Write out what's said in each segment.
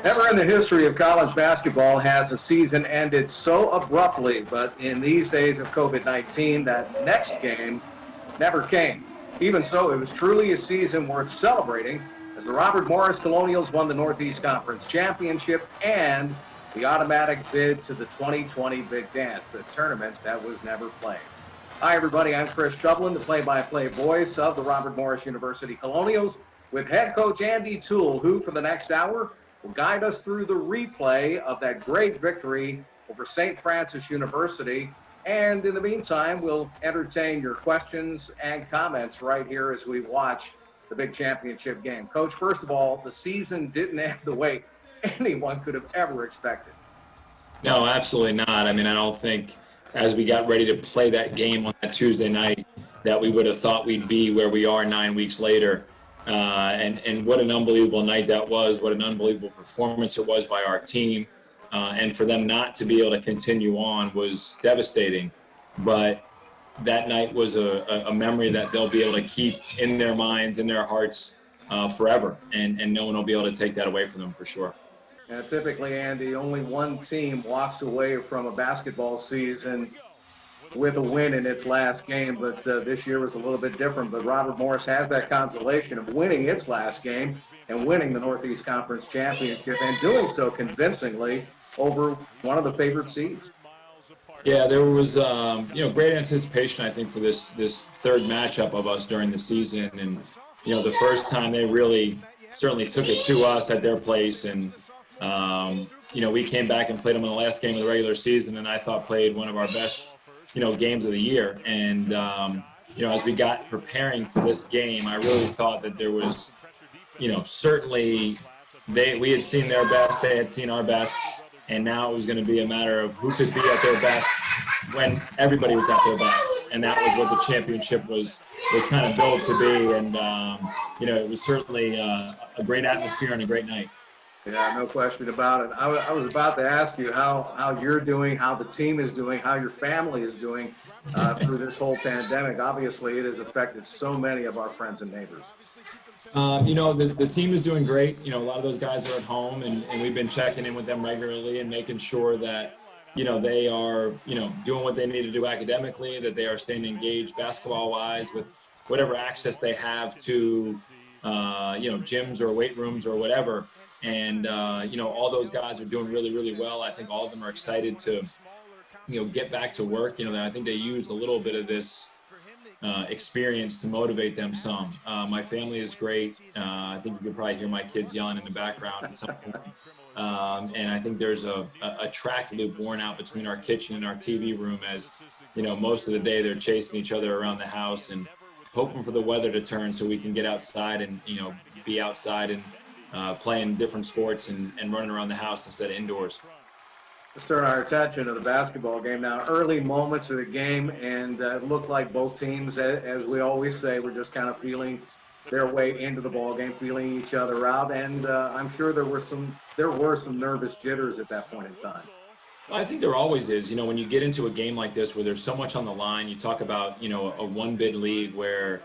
Never in the history of college basketball has a season ended so abruptly, but in these days of COVID-19, that next game never came. Even so, it was truly a season worth celebrating as the Robert Morris Colonials won the Northeast Conference Championship and the automatic bid to the 2020 Big Dance, the tournament that was never played. Hi, everybody. I'm Chris Shublin, the play-by-play voice of the Robert Morris University Colonials, with head coach Andy Toole, who for the next hour will guide us through the replay of that great victory over St. Francis University. And in the meantime, we'll entertain your questions and comments right here as we watch the big championship game. Coach, first of all, the season didn't end the way anyone could have ever expected. No, absolutely not. I mean, I don't think as we got ready to play that game on that Tuesday night that we would have thought we'd be where we are 9 weeks later. And what an unbelievable night that was, what an unbelievable performance it was by our team. And for them not to be able to continue on was devastating. But that night was a memory that they'll be able to keep in their minds, in their hearts forever. And no one will be able to take that away from them for sure. Typically, Andy, only one team walks away from a basketball season with a win in its last game, but this year was a little bit different. But Robert Morris has that consolation of winning its last game and winning the Northeast Conference Championship, and doing so convincingly over one of the favored seeds. Yeah, there was great anticipation, I think, for this third matchup of us during the season. And the first time they really certainly took it to us at their place, and we came back and played them in the last game of the regular season, and I thought played one of our best games of the year. And as we got preparing for this game, I really thought that there was certainly we had seen their best, they had seen our best, and now it was going to be a matter of who could be at their best when everybody was at their best. And that was what the championship was kind of built to be. And it was certainly a great atmosphere and a great night. Yeah, no question about it. I was about to ask you how you're doing, how the team is doing, how your family is doing through this whole pandemic. Obviously, it has affected so many of our friends and neighbors. The team is doing great. A lot of those guys are at home, and we've been checking in with them regularly and making sure that, they are, doing what they need to do academically, that they are staying engaged basketball-wise with whatever access they have to, gyms or weight rooms or whatever. And, all those guys are doing really, really well. I think all of them are excited to, get back to work. I think they used a little bit of this experience to motivate them some. My family is great. I think you could probably hear my kids yelling in the background at some point. And I think there's a track loop worn out between our kitchen and our TV room as, most of the day they're chasing each other around the house and hoping for the weather to turn so we can get outside and, be outside and playing different sports and running around the house instead of indoors. Let's turn our attention to the basketball game now. Early moments of the game, and it looked like both teams, as we always say, were just kind of feeling their way into the ball game, feeling each other out, and I'm sure there were some nervous jitters at that point in time. I think there always is. When you get into a game like this where there's so much on the line, you talk about a one-bid league where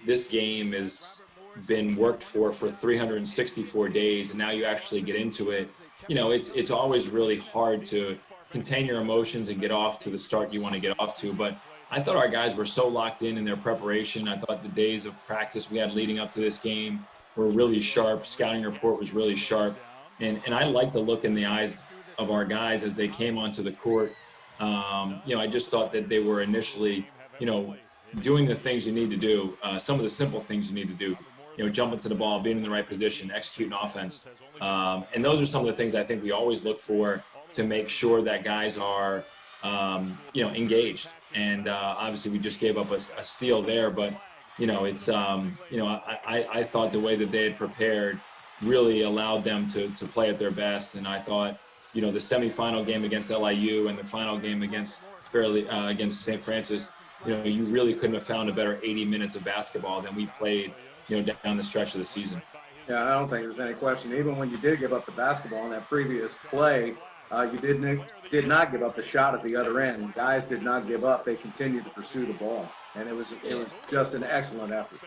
this game has been worked for 364 days, and now you actually get into it. It's always really hard to contain your emotions and get off to the start you want to get off to. But I thought our guys were so locked in their preparation. I thought the days of practice we had leading up to this game were really sharp. Scouting report was really sharp. And I liked the look in the eyes of our guys as they came onto the court. I just thought that they were initially, doing the things you need to do, some of the simple things you need to do. Jumping to the ball, being in the right position, executing offense. And those are some of the things I think we always look for to make sure that guys are, engaged. And obviously we just gave up a steal there, but, I thought the way that they had prepared really allowed them to play at their best. And I thought, the semifinal game against LIU and the final game against St. Francis, you really couldn't have found a better 80 minutes of basketball than we played down the stretch of the season. Yeah, I don't think there's any question. Even when you did give up the basketball in that previous play, you did not give up the shot at the other end. Guys did not give up. They continued to pursue the ball, and it was just an excellent effort.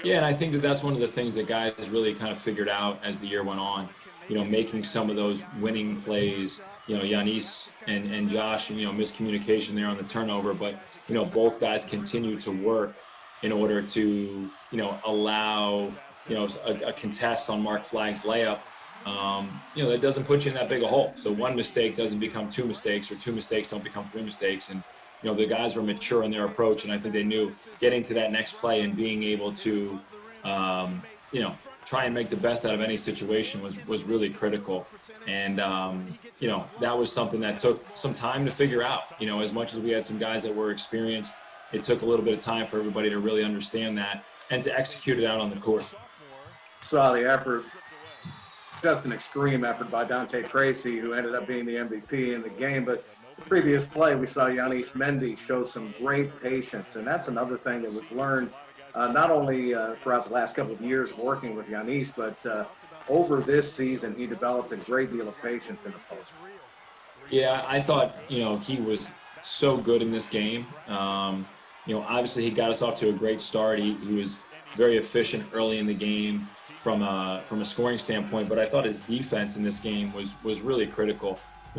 Yeah, and I think that's one of the things that guys really kind of figured out as the year went on. making some of those winning plays. Yanis and Josh, miscommunication there on the turnover, but, both guys continue to work in order to, allow, a contest on Mark Flagg's layup, that doesn't put you in that big a hole. So one mistake doesn't become two mistakes, or two mistakes don't become three mistakes. And, the guys were mature in their approach, and I think they knew getting to that next play and being able to, try and make the best out of any situation was really critical. And, that was something that took some time to figure out. As much as we had some guys that were experienced, it took a little bit of time for everybody to really understand that and to execute it out on the court. Saw the effort, just an extreme effort by Dante Tracy, who ended up being the MVP in the game. But the previous play, we saw Yanis Mendy show some great patience, and that's another thing that was learned not only throughout the last couple of years working with Yanis, but over this season, he developed a great deal of patience in the post. Yeah, I thought, he was so good in this game. Obviously he got us off to a great start. He was very efficient early in the game from a scoring standpoint, but I thought his defense in this game was really critical.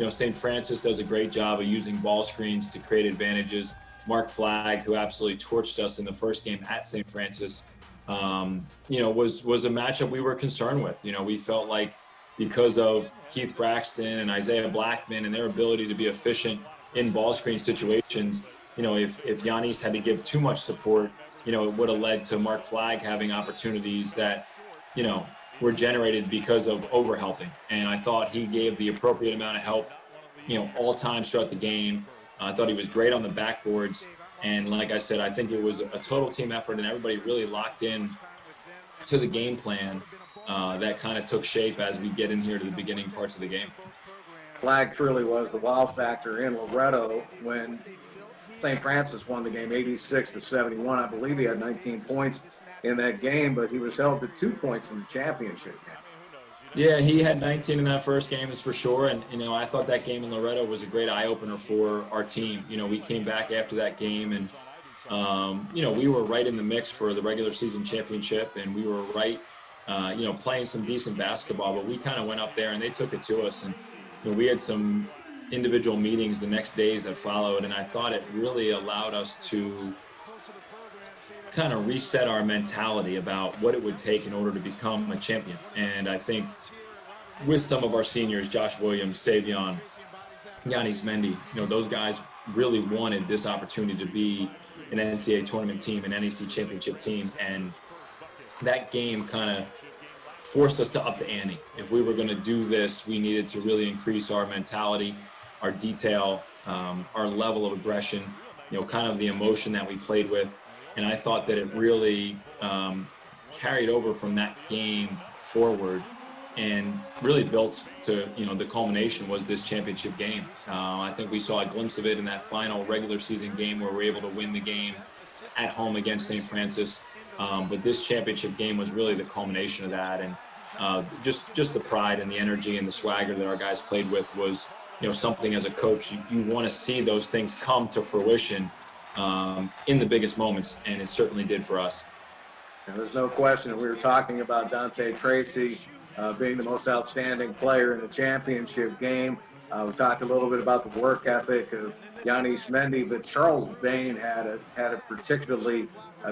St. Francis does a great job of using ball screens to create advantages. Mark Flagg, who absolutely torched us in the first game at St. Francis, was a matchup we were concerned with. We felt like because of Keith Braxton and Isaiah Blackman and their ability to be efficient in ball screen situations, if Yanis had to give too much support, it would have led to Mark Flagg having opportunities that, were generated because of overhelping. And I thought he gave the appropriate amount of help, all times throughout the game. I thought he was great on the backboards. And like I said, I think it was a total team effort, and everybody really locked in to the game plan that kind of took shape as we get in here to the beginning parts of the game. Flagg truly was the wow factor in Loretto when St. Francis won the game 86-71. I believe he had 19 points in that game, but he was held to 2 points in the championship game. Yeah, he had 19 in that first game, is for sure. And, I thought that game in Loretto was a great eye-opener for our team. We came back after that game and, we were right in the mix for the regular season championship, and we were right, playing some decent basketball, but we kind of went up there and they took it to us. And, we had some individual meetings the next days that followed, and I thought it really allowed us to kind of reset our mentality about what it would take in order to become a champion. And I think with some of our seniors, Josh Williams, Savion, Yanis Mendy, those guys really wanted this opportunity to be an NCAA tournament team, an NEC championship team. And that game kind of forced us to up the ante. If we were going to do this, we needed to really increase our mentality, our detail, our level of aggression, kind of the emotion that we played with. And I thought that it really carried over from that game forward and really built to, the culmination was this championship game. I think we saw a glimpse of it in that final regular season game where we were able to win the game at home against St. Francis. But this championship game was really the culmination of that. And just the pride and the energy and the swagger that our guys played with was, something as a coach, you want to see those things come to fruition in the biggest moments, and it certainly did for us. There's no question that we were talking about Dante Tracy being the most outstanding player in the championship game. We talked a little bit about the work ethic of Yanis Mendy, but Charles Bain had a particularly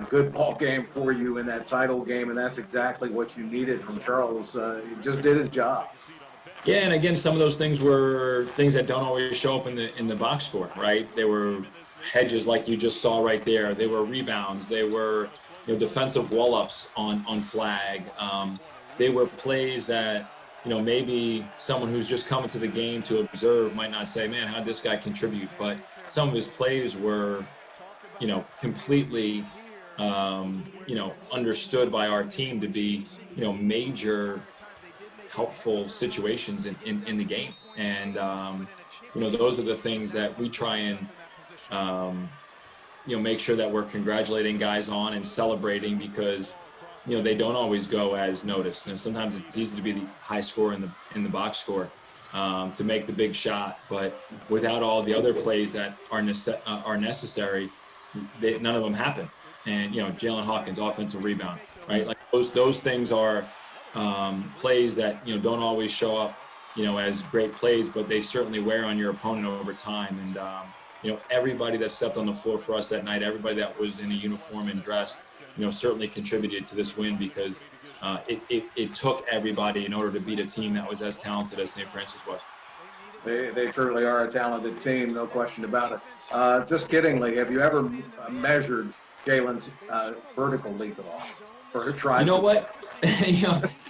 good ball game for you in that title game, and that's exactly what you needed from Charles. He just did his job. Yeah, and again, some of those things were things that don't always show up in the box score, right? They were hedges like you just saw right there. They were rebounds. They were defensive wall-ups on Flag. They were plays that, maybe someone who's just coming to the game to observe might not say, man, how did this guy contribute? But some of his plays were, completely, understood by our team to be, major helpful situations in the game. And, those are the things that we try and, make sure that we're congratulating guys on and celebrating because, they don't always go as noticed. And sometimes it's easy to be the high scorer in the box score, to make the big shot. But without all the other plays that are necessary, none of them happen. And, Jalen Hawkins, offensive rebound, right? Like those things are plays that, don't always show up, as great plays, but they certainly wear on your opponent over time. And, everybody that stepped on the floor for us that night, everybody that was in a uniform and dressed, certainly contributed to this win, because it took everybody in order to beat a team that was as talented as St. Francis was. They truly are a talented team, no question about it. Just kiddingly, have you ever measured Jalen's vertical leap at all? Or tried? You know what?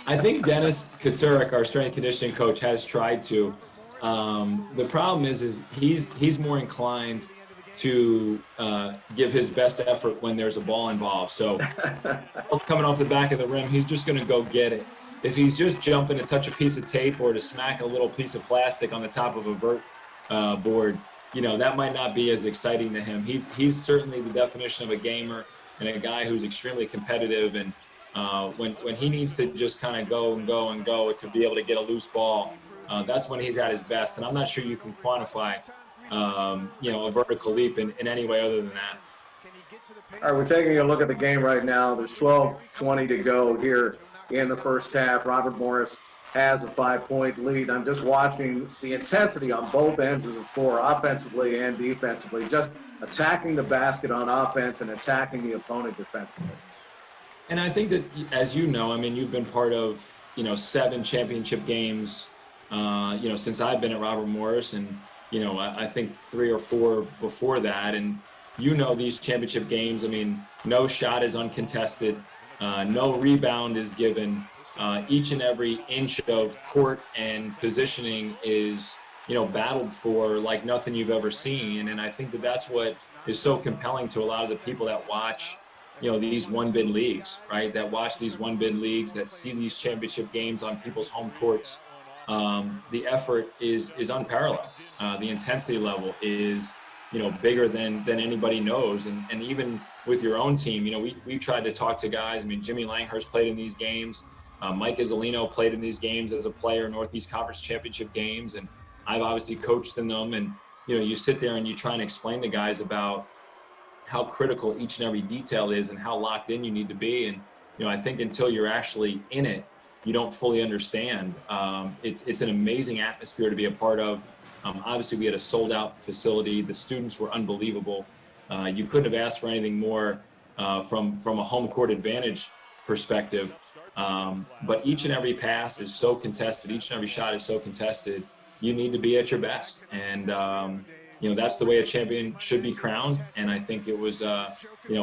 I think Dennis Katurek, our strength and conditioning coach, has tried to. The problem is he's more inclined to give his best effort when there's a ball involved. So ball's coming off the back of the rim, he's just going to go get it. If he's just jumping to touch a piece of tape or to smack a little piece of plastic on the top of a vert board, that might not be as exciting to him. He's certainly the definition of a gamer and a guy who's extremely competitive. And when he needs to just kind of go and go and go to be able to get a loose ball, that's when he's at his best. And I'm not sure you can quantify, a vertical leap in any way other than that. All right, we're taking a look at the game right now. There's 12:20 to go here in the first half. Robert Morris has a 5-point lead. I'm just watching the intensity on both ends of the floor, offensively and defensively, just attacking the basket on offense and attacking the opponent defensively. And I think that, as you've been part of, 7 championship games, since I've been at Robert Morris, and, I think 3 or 4 before that. And, these championship games, no shot is uncontested. No rebound is given. Each and every inch of court and positioning is, battled for like nothing you've ever seen. And I think that that's what is so compelling to a lot of the people that watch, these one-bid leagues, right? That watch these one-bid leagues, that see these championship games on people's home courts. The effort is unparalleled. The intensity level is, bigger than anybody knows. And even with your own team, we've tried to talk to guys. Jimmy Langhurst played in these games. Mike Izzolino played in these games as a player, Northeast Conference Championship games. And I've obviously coached in them. And, you sit there and you try and explain to guys about how critical each and every detail is and how locked in you need to be. And, I think until you're actually in it, you don't fully understand. It's an amazing atmosphere to be a part of. Obviously, we had a sold-out facility. The students were unbelievable. You couldn't have asked for anything more from a home court advantage perspective. But each and every pass is so contested. Each and every shot is so contested. You need to be at your best. And, that's the way a champion should be crowned. And I think it was,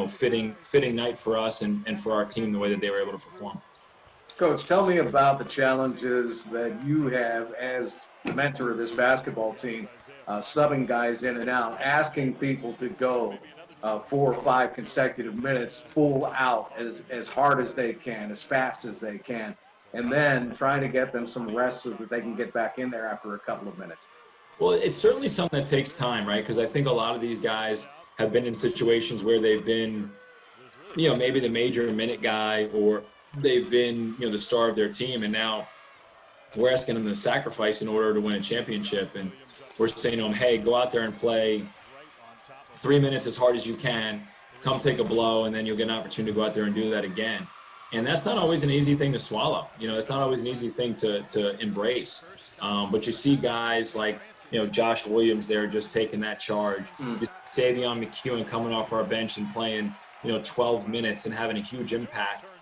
fitting night for us and for our team, the way that they were able to perform. Coach, tell me about the challenges that you have as the mentor of this basketball team, subbing guys in and out, asking people to go 4 or 5 consecutive minutes full out as hard as they can, as fast as they can, and then trying to get them some rest so that they can get back in there after a couple of minutes. Well, it's certainly something that takes time, right? Because I think a lot of these guys have been in situations where they've been, maybe the major minute guy, or they've been, the star of their team, and now we're asking them to sacrifice in order to win a championship. And we're saying to them, hey, go out there and play 3 minutes as hard as you can, come take a blow, and then you'll get an opportunity to go out there and do that again. And that's not always an easy thing to swallow. It's not always an easy thing to embrace. But you see guys like, Josh Williams there just taking that charge. Savion McEwen coming off our bench and playing, 12 minutes and having a huge impact.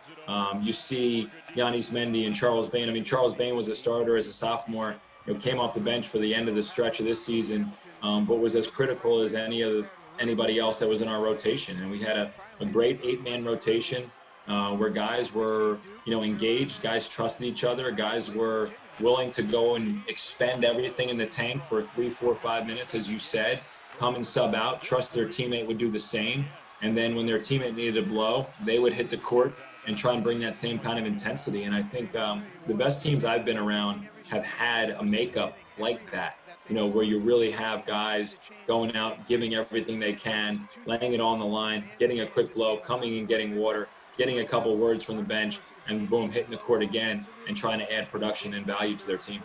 You see Giannis Mendy and Charles Bain. Charles Bain was a starter as a sophomore, came off the bench for the end of the stretch of this season, but was as critical as anybody else that was in our rotation. And we had a great 8-man rotation where guys were, engaged, guys trusted each other, guys were willing to go and expend everything in the tank for 3, 4, 5 minutes, as you said, come and sub out, trust their teammate would do the same. And then when their teammate needed a blow, they would hit the court and try and bring that same kind of intensity. And I think the best teams I've been around have had a makeup like that, where you really have guys going out, giving everything they can, laying it all on the line, getting a quick blow, coming and getting water, getting a couple words from the bench, and boom, hitting the court again and trying to add production and value to their team.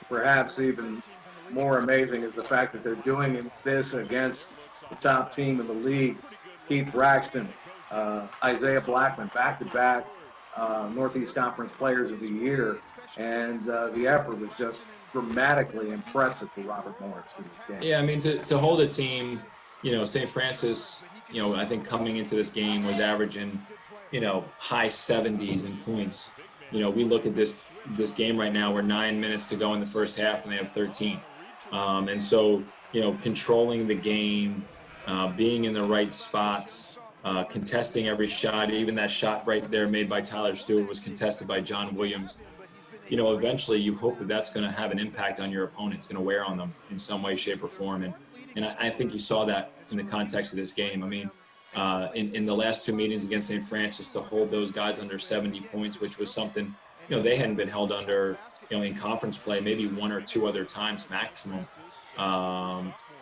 Perhaps even more amazing is the fact that they're doing this against the top team in the league, Keith Braxton, Isaiah Blackman, back-to-back Northeast Conference Players of the Year, and the effort was just dramatically impressive for Robert Morris in this game. Yeah, I mean, to hold a team, St. Francis, I think coming into this game was averaging, high 70s in points. We look at this game right now, we're 9 minutes to go in the first half and they have 13. And so, controlling the game, being in the right spots, contesting every shot, even that shot right there made by Tyler Stewart was contested by John Williams. Eventually you hope that that's going to have an impact on your opponent. It's going to wear on them in some way, shape, or form. And I think you saw that in the context of this game. I mean, in the last two meetings against St. Francis, to hold those guys under 70 points, which was something, they hadn't been held under, in conference play, maybe one or two other times maximum,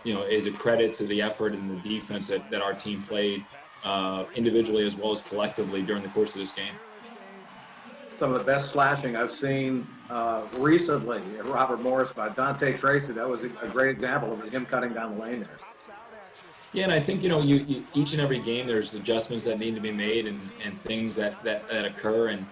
is a credit to the effort and the defense that our team played individually as well as collectively during the course of this game. Some of the best slashing I've seen recently at Robert Morris by Dante Tracy. That was a great example of him cutting down the lane there. Yeah, and I think, you each and every game there's adjustments that need to be made and things that occur. And,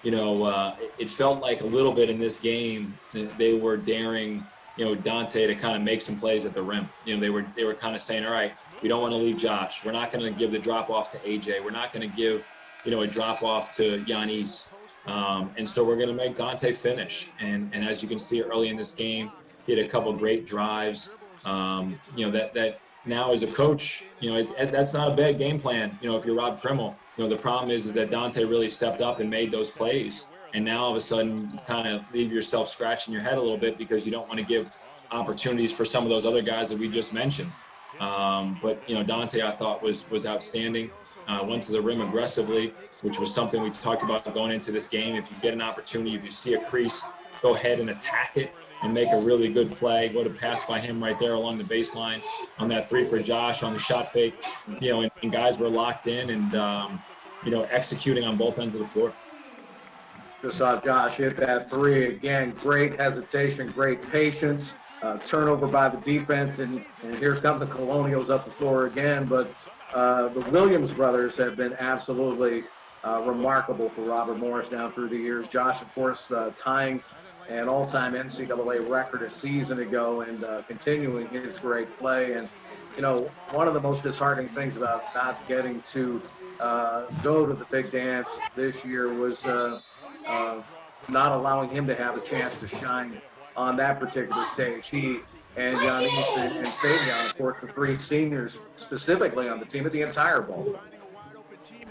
it felt like a little bit in this game that they were daring, Dante to kind of make some plays at the rim. They were kind of saying, all right, we don't want to leave Josh. We're not going to give the drop off to AJ. We're not going to give, a drop off to Yanis. And so we're going to make Dante finish. And as you can see early in this game, he had a couple great drives. That now as a coach, that's not a bad game plan. If you're Rob Krimmel, the problem is that Dante really stepped up and made those plays. And now all of a sudden you kind of leave yourself scratching your head a little bit because you don't want to give opportunities for some of those other guys that we just mentioned. But Dante, I thought was outstanding. Went to the rim aggressively, which was something we talked about going into this game. If you get an opportunity, if you see a crease, go ahead and attack it and make a really good play. Go to pass by him right there along the baseline on that three for Josh on the shot fake. And guys were locked in and executing on both ends of the floor. Just saw Josh hit that three again. Great hesitation, great patience. Turnover by the defense, and here come the Colonials up the floor again. But the Williams brothers have been absolutely remarkable for Robert Morris down through the years. Josh, of course, tying an all-time NCAA record a season ago and continuing his great play. And, one of the most disheartening things about not getting to go to the big dance this year was not allowing him to have a chance to shine on that particular stage. He and Yanis and Savion, of course, the three seniors specifically on the team at the entire ball.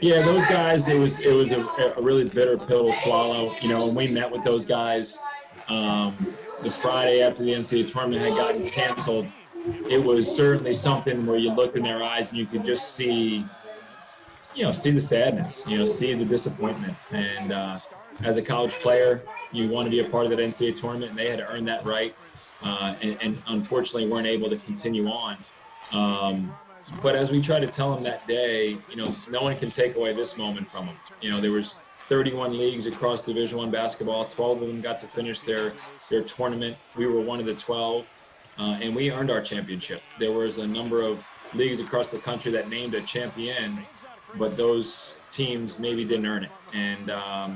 Yeah, those guys, it was a really bitter pill to swallow. When we met with those guys the Friday after the NCAA tournament had gotten canceled, it was certainly something where you looked in their eyes and you could just see the sadness, see the disappointment. And as a college player, you want to be a part of that NCAA tournament, and they had earned that right. And unfortunately weren't able to continue on. But as we tried to tell them that day, no one can take away this moment from them. There was 31 leagues across Division I basketball. 12 of them got to finish their tournament. We were one of the 12, and we earned our championship. There was a number of leagues across the country that named a champion, but those teams maybe didn't earn it. And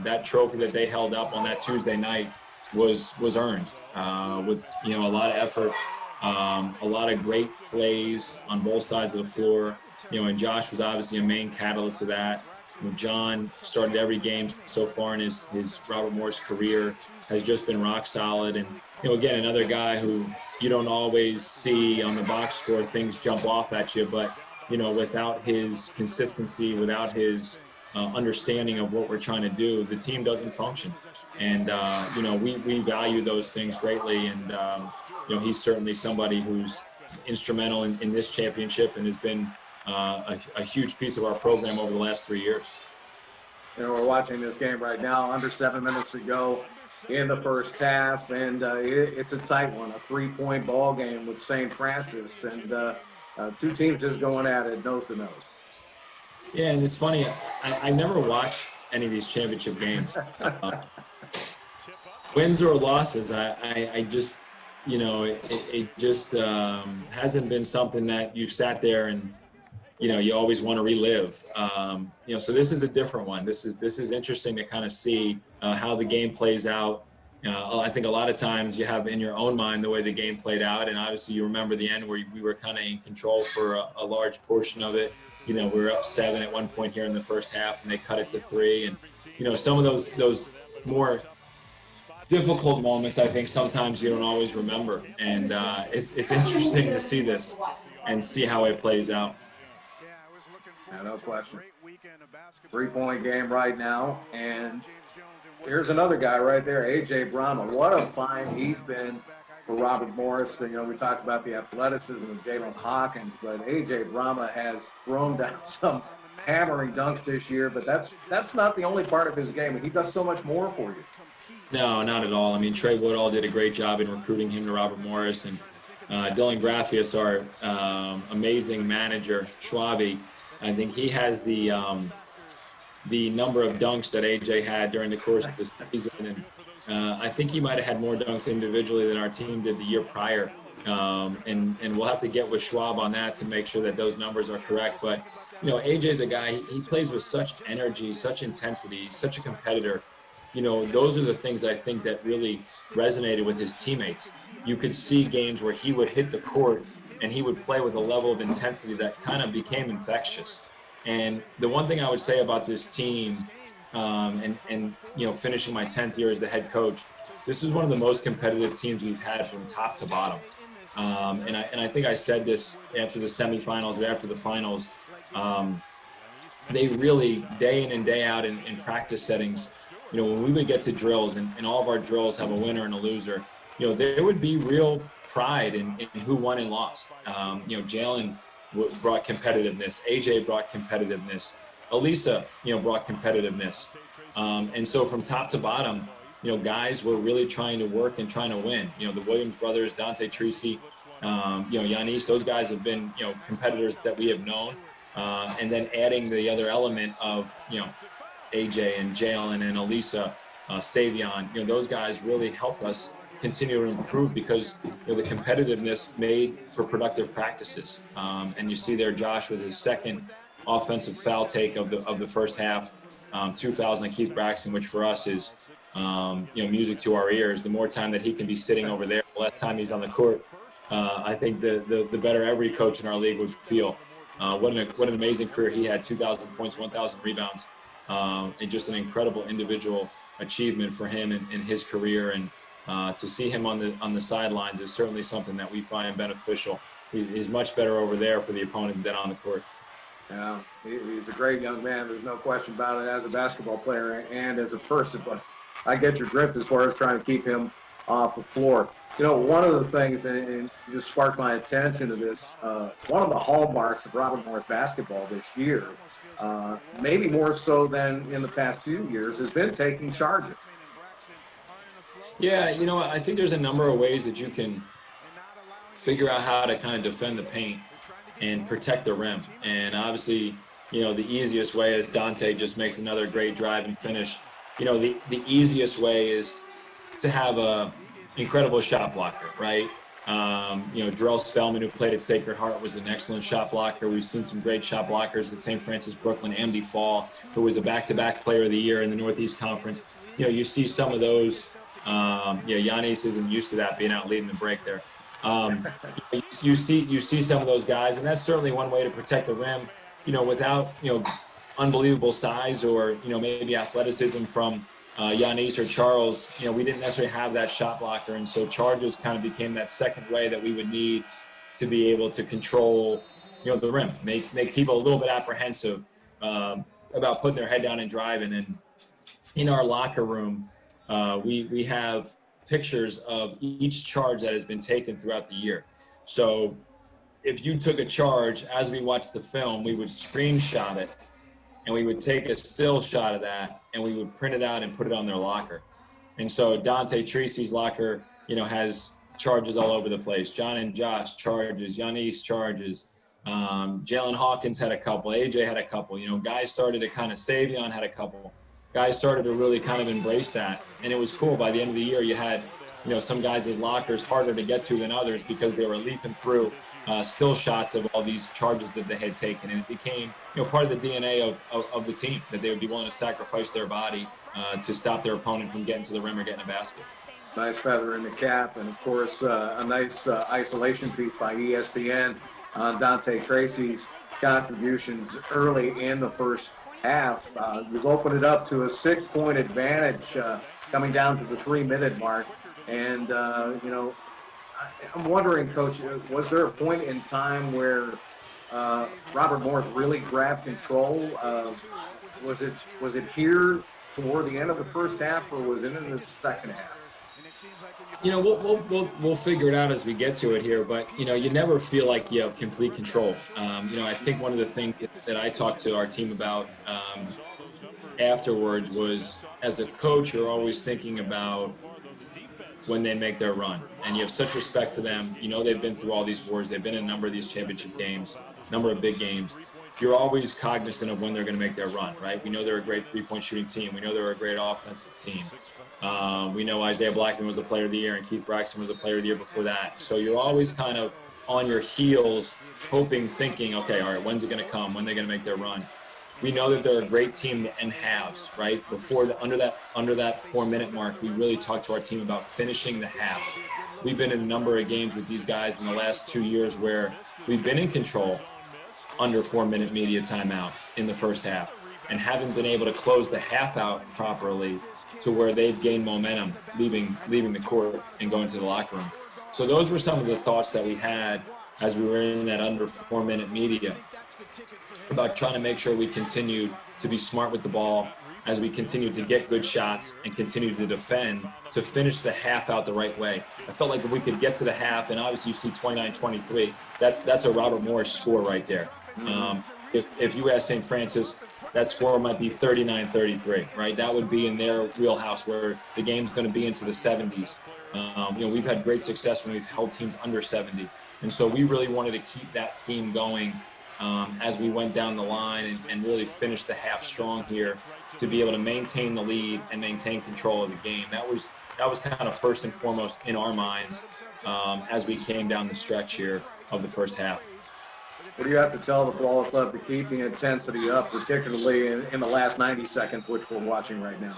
that trophy that they held up on that Tuesday night was earned with a lot of effort, a lot of great plays on both sides of the floor. And Josh was obviously a main catalyst of that. John started every game so far in his Robert Morris career, has just been rock solid. And again, another guy who you don't always see on the box score things jump off at you, but without his consistency, without his understanding of what we're trying to do, the team doesn't function. And we value those things greatly. And he's certainly somebody who's instrumental in this championship and has been a huge piece of our program over the last 3 years. We're watching this game right now, under 7 minutes to go in the first half, and it's a tight one, a 3-point ball game with St. Francis, and two teams just going at it nose to nose. Yeah, and it's funny, I never watched any of these championship games. Wins or losses, I just, it just hasn't been something that you've sat there and you always want to relive. So this is a different one. This is interesting to kind of see how the game plays out. I think a lot of times you have in your own mind the way the game played out, and obviously you remember the end where we were kind of in control for a large portion of it. We were up 7 at one point here in the first half, and they cut it to 3. And some of those more difficult moments, I think sometimes you don't always remember, and it's interesting to see this and see how it plays out. Yeah, no question. 3-point game right now, and here's another guy right there, A.J. Brahma. What a find he's been for Robert Morris. We talked about the athleticism of Jalen Hawkins, but A.J. Brahma has thrown down some hammering dunks this year, but that's not the only part of his game. He does so much more for you. No, not at all. I mean, Trey Woodall did a great job in recruiting him to Robert Morris, and Dylan Graffius, our amazing manager, Schwabi. I think he has the number of dunks that AJ had during the course of the season, and I think he might have had more dunks individually than our team did the year prior. And we'll have to get with Schwab on that to make sure that those numbers are correct. But AJ's a guy. He plays with such energy, such intensity, such a competitor. Those are the things I think that really resonated with his teammates. You could see games where he would hit the court and he would play with a level of intensity that kind of became infectious. And the one thing I would say about this team, and finishing my 10th year as the head coach, this is one of the most competitive teams we've had from top to bottom. And I think I said this after the semifinals or after the finals. They really, day in and day out in practice settings, when we would get to drills and all of our drills have a winner and a loser, there would be real pride in who won and lost. Jalen brought competitiveness. AJ brought competitiveness. Elisa, brought competitiveness. And so from top to bottom, guys were really trying to work and trying to win. The Williams brothers, Dante Treacy, Yanis, those guys have been, competitors that we have known. And then adding the other element of, AJ and Jalen and Elisa, Savion, those guys really helped us continue to improve because the competitiveness made for productive practices. And you see there Josh with his second offensive foul take of the first half, 2 fouls on Keith Braxton, which for us is music to our ears. The more time that he can be sitting over there, the less time he's on the court, I think the better every coach in our league would feel. What an amazing career he had, 2,000 points, 1,000 rebounds. And just an incredible individual achievement for him in his career, and to see him on the sidelines is certainly something that we find beneficial. He's much better over there for the opponent than on the court. Yeah, he's a great young man. There's no question about it as a basketball player and as a person. But I get your drift as far as trying to keep him off the floor. One of the things, and just sparked my attention to this, one of the hallmarks of Robert Morris basketball this year, maybe more so than in the past few years, has been taking charges. Yeah, I think there's a number of ways that you can figure out how to kind of defend the paint and protect the rim. And obviously, the easiest way is Dante just makes another great drive and finish. The easiest way is to have a incredible shot blocker, right? Drell Spellman, who played at Sacred Heart, was an excellent shot blocker. We've seen some great shot blockers at St. Francis Brooklyn. Amdi Fall, who was a back-to-back player of the year in the Northeast Conference. You see some of those. Giannis isn't used to that, being out leading the break there. You see some of those guys, and that's certainly one way to protect the rim. Without unbelievable size or maybe athleticism from Giannis or Charles, we didn't necessarily have that shot blocker, and so charges kind of became that second way that we would need to be able to control, the rim, make people a little bit apprehensive about putting their head down and driving. And in our locker room, we have pictures of each charge that has been taken throughout the year. So if you took a charge, as we watched the film, we would screenshot it, and we would take a still shot of that, and we would print it out and put it on their locker. And so Dante Treacy's locker, has charges all over the place. John and Josh charges, Yanis charges. Jalen Hawkins had a couple. AJ had a couple. Guys started to kind of, Savion had a couple. Guys started to really kind of embrace that. And it was cool. By the end of the year, you had, some guys' lockers harder to get to than others because they were leafing through still shots of all these charges that they had taken. And it became, part of the DNA of the team, that they would be willing to sacrifice their body to stop their opponent from getting to the rim or getting a basket. Nice feather in the cap, and of course, a nice isolation piece by ESPN on Dante Tracy's contributions early in the first half. You've opened it up to a 6-point advantage coming down to the 3-minute mark. And, I'm wondering, Coach, was there a point in time where Robert Morris really grabbed control? Was it here toward the end of the first half, or was it in the second half? We'll figure it out as we get to it here, but you never feel like you have complete control. I think one of the things that I talked to our team about afterwards was, as a coach, you're always thinking about when they make their run, and you have such respect for them. They've been through all these wars, they've been in a number of these championship games, number of big games. You're always cognizant of when they're going to make their run, right? We know they're a great three-point shooting team. We know they're a great offensive team. We know Isaiah Blackman was a player of the year and Keith Braxton was a player of the year before that. So you're always kind of on your heels, thinking, okay, all right, when's it going to come? When they're going to make their run? We know that they're a great team in halves, right? Under that 4-minute mark, we really talked to our team about finishing the half. We've been in a number of games with these guys in the last 2 years where we've been in control under 4-minute media timeout in the first half and haven't been able to close the half out properly to where they've gained momentum, leaving the court and going to the locker room. So those were some of the thoughts that we had as we were in that under 4-minute media, about trying to make sure we continue to be smart with the ball as we continue to get good shots and continue to defend to finish the half out the right way. I felt like if we could get to the half, and obviously you see 29-23, that's a Robert Morris score right there. If you ask St. Francis, that score might be 39-33, right? That would be in their wheelhouse where the game's going to be into the 70s. We've had great success when we've held teams under 70. And so we really wanted to keep that theme going as we went down the line and really finish the half strong here to be able to maintain the lead and maintain control of the game. That was kind of first and foremost in our minds as we came down the stretch here of the first half. What do you have to tell the ball club to keep the intensity up, particularly in the last 90 seconds, which we're watching right now?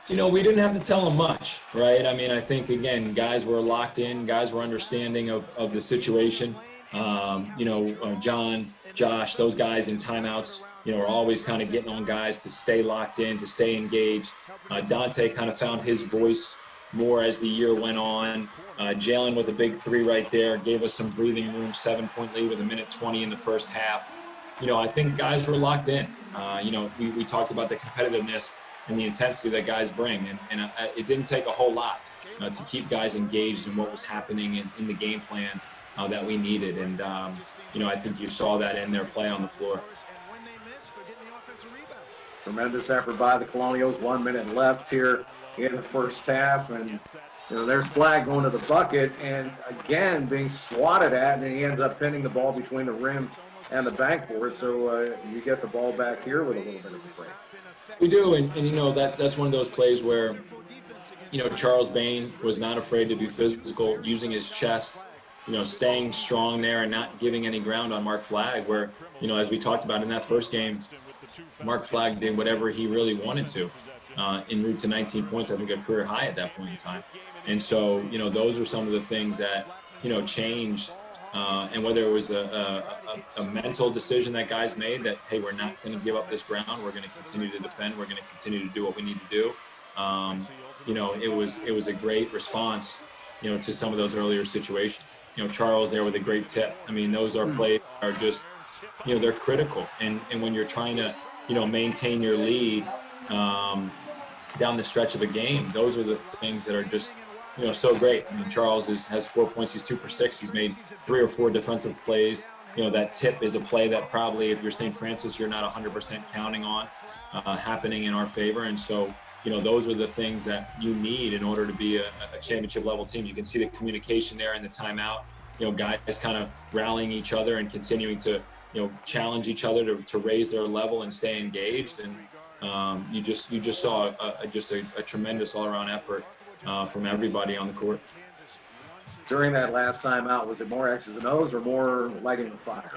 We didn't have to tell them much, right? I mean, I think, again, guys were locked in, guys were understanding of the situation. John, Josh, those guys in timeouts, are always kind of getting on guys to stay locked in, to stay engaged. Dante kind of found his voice more as the year went on. Jalen with a big three right there gave us some breathing room, 7-point lead with 1:20 in the first half. I think guys were locked in. We talked about the competitiveness and the intensity that guys bring, and it didn't take a whole lot to keep guys engaged in what was happening in the game plan that we needed. And, I think you saw that in their play on the floor. Tremendous effort by the Colonials. 1 minute left here in the first half. And, there's Flag going to the bucket and, again, being swatted at, and he ends up pinning the ball between the rim and the backboard. So you get the ball back here with a little bit of a break. We do, and that's one of those plays where, Charles Bain was not afraid to be physical, using his chest, staying strong there and not giving any ground on Mark Flagg, where, as we talked about in that first game, Mark Flagg did whatever he really wanted to en route to 19 points, I think a career high at that point in time. And so, those are some of the things that, changed. And whether it was a mental decision that guys made that, hey, we're not going to give up this ground, we're going to continue to defend, we're going to continue to do what we need to do. It was a great response, to some of those earlier situations. Charles there with a great tip. I mean, those are plays that are just, they're critical. And when you're trying to, maintain your lead down the stretch of a game, those are the things that are just, so great. I mean, Charles has 4 points. He's 2 for 6. He's made 3 or 4 defensive plays. That tip is a play that probably, if you're St. Francis, you're not 100% counting on happening in our favor. And so, those are the things that you need in order to be a championship level team. You can see the communication there in the timeout. Guys kind of rallying each other and continuing to, challenge each other to raise their level and stay engaged. And you just saw a tremendous all-around effort from everybody on the court. during that last timeout? Was it more X's and O's or more lighting the fire?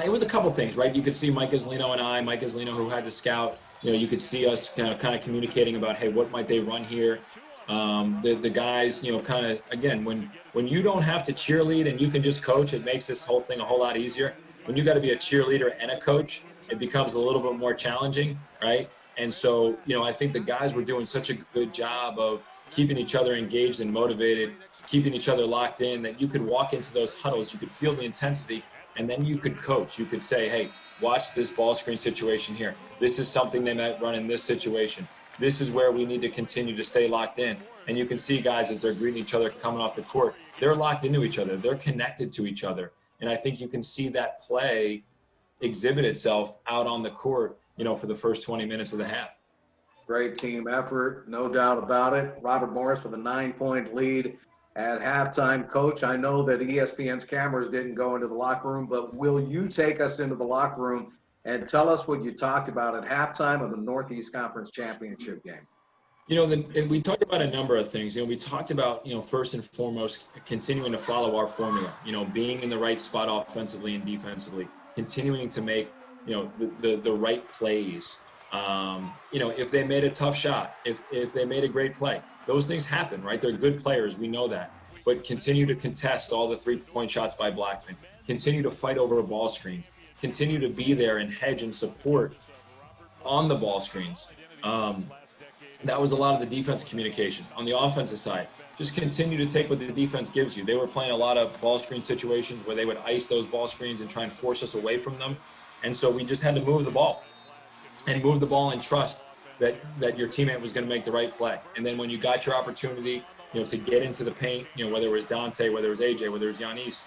It was a couple things, right? You could see Mike Mike Islino, who had the scout. You could see us kind of communicating about, hey, what might they run here? The guys, kind of, again, when you don't have to cheerlead and you can just coach, it makes this whole thing a whole lot easier. When you got to be a cheerleader and a coach, it becomes a little bit more challenging, right? And so, I think the guys were doing such a good job of keeping each other engaged and motivated, keeping each other locked in, that you could walk into those huddles, you could feel the intensity, and then you could coach. You could say, hey, watch this ball screen situation here. This is something they might run in this situation. This is where we need to continue to stay locked in. And you can see guys as they're greeting each other coming off the court, they're locked into each other. They're connected to each other. And I think you can see that play exhibit itself out on the court, for the first 20 minutes of the half. Great team effort, no doubt about it. Robert Morris with a 9-point lead at halftime. Coach, I know that ESPN's cameras didn't go into the locker room, but will you take us into the locker room and tell us what you talked about at halftime of the Northeast Conference Championship game? We talked about a number of things. We talked about, first and foremost, continuing to follow our formula, being in the right spot offensively and defensively, continuing to make, the right plays. If they made a tough shot, if they made a great play, those things happen, right? They're good players. We know that. But continue to contest all the 3-point shots by Blackman. Continue to fight over ball screens. Continue to be there and hedge and support on the ball screens. That was a lot of the defense communication. On the offensive side, just continue to take what the defense gives you. They were playing a lot of ball screen situations where they would ice those ball screens and try and force us away from them. And so we just had to move the ball and trust that your teammate was going to make the right play. And then when you got your opportunity, to get into the paint, whether it was Dante, whether it was AJ, whether it was Giannis,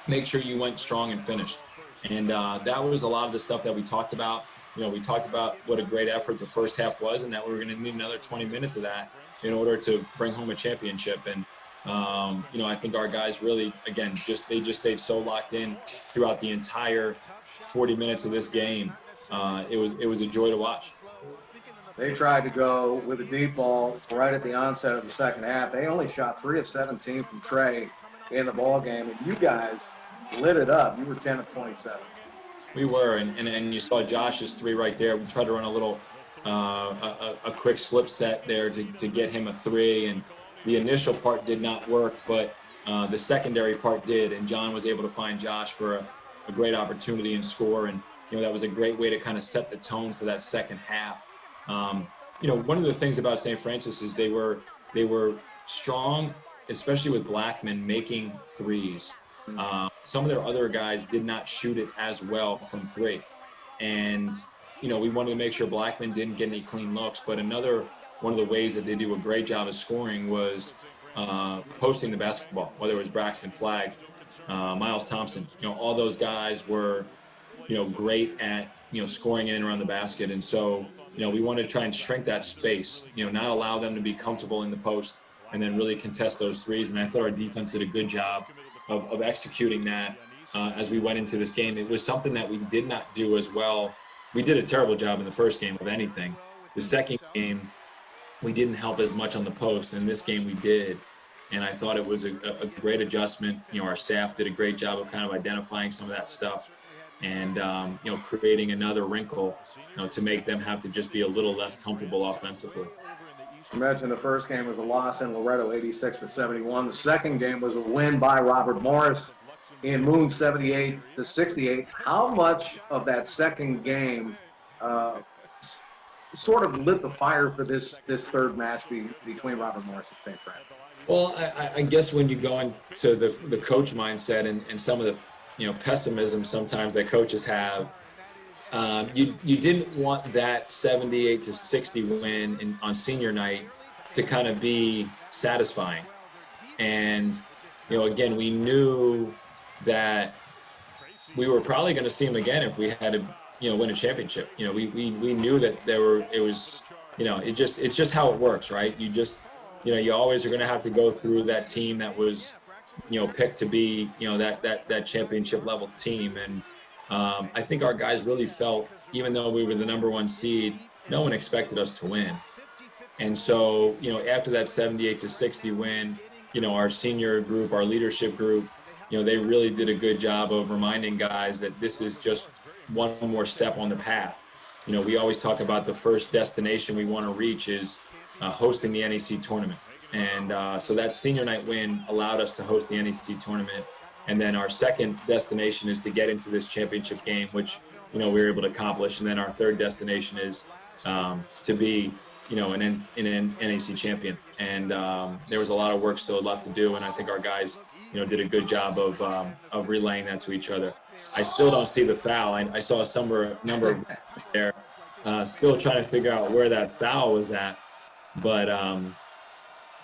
make sure you went strong and finished. And that was a lot of the stuff that we talked about. We talked about what a great effort the first half was, and that we were going to need another 20 minutes of that in order to bring home a championship. And I think our guys really, again, they just stayed so locked in throughout the entire 40 minutes of this game. It was a joy to watch. They tried to go with a deep ball right at the onset of the second half. They only shot 3 of 17 from Trey in the ball game, and you guys lit it up. You were 10 of 27. We were, and you saw Josh's 3 right there. We tried to run a little, a quick slip set there to get him a 3, and the initial part did not work, but the secondary part did, and John was able to find Josh for a great opportunity and score, and that was a great way to kind of set the tone for that second half. One of the things about St. Francis is they were strong, especially with Blackman making threes. Some of their other guys did not shoot it as well from 3. And, we wanted to make sure Blackman didn't get any clean looks. But another one of the ways that they do a great job of scoring was posting the basketball, whether it was Braxton Flagg, Miles Thompson. All those guys were, great at, scoring in and around the basket. And so, we wanted to try and shrink that space, not allow them to be comfortable in the post and then really contest those threes. And I thought our defense did a good job of executing that as we went into this game. It was something that we did not do as well. We did a terrible job in the first game of anything. The second game, we didn't help as much on the post, and this game we did. And I thought it was a great adjustment. Our staff did a great job of kind of identifying some of that stuff and, creating another wrinkle, to make them have to just be a little less comfortable offensively. You mentioned the first game was a loss in Loretto, 86-71. The second game was a win by Robert Morris in Moon, 78-68. How much of that second game sort of lit the fire for this third match between Robert Morris and St. Francis? Well, I guess when you go into the coach mindset and some of the pessimism sometimes that coaches have, you didn't want that 78-60 win on senior night to kind of be satisfying. And, again, we knew that we were probably going to see them again if we had to, win a championship. We knew that it's just how it works, right? You always are going to have to go through that team that was, picked to be, that championship level team. And, I think our guys really felt, even though we were the number 1 seed, no one expected us to win. And so, after that 78-60 win, our senior group, our leadership group, they really did a good job of reminding guys that this is just one more step on the path. We always talk about the first destination we want to reach is hosting the NEC tournament. And so that senior night win allowed us to host the NEC tournament. And then our second destination is to get into this championship game, which, we were able to accomplish. And then our third destination is to be, an NEC champion. And there was a lot of work still left to do. And I think our guys, did a good job of relaying that to each other. I still don't see the foul. I saw a number of there, still trying to figure out where that foul was at. But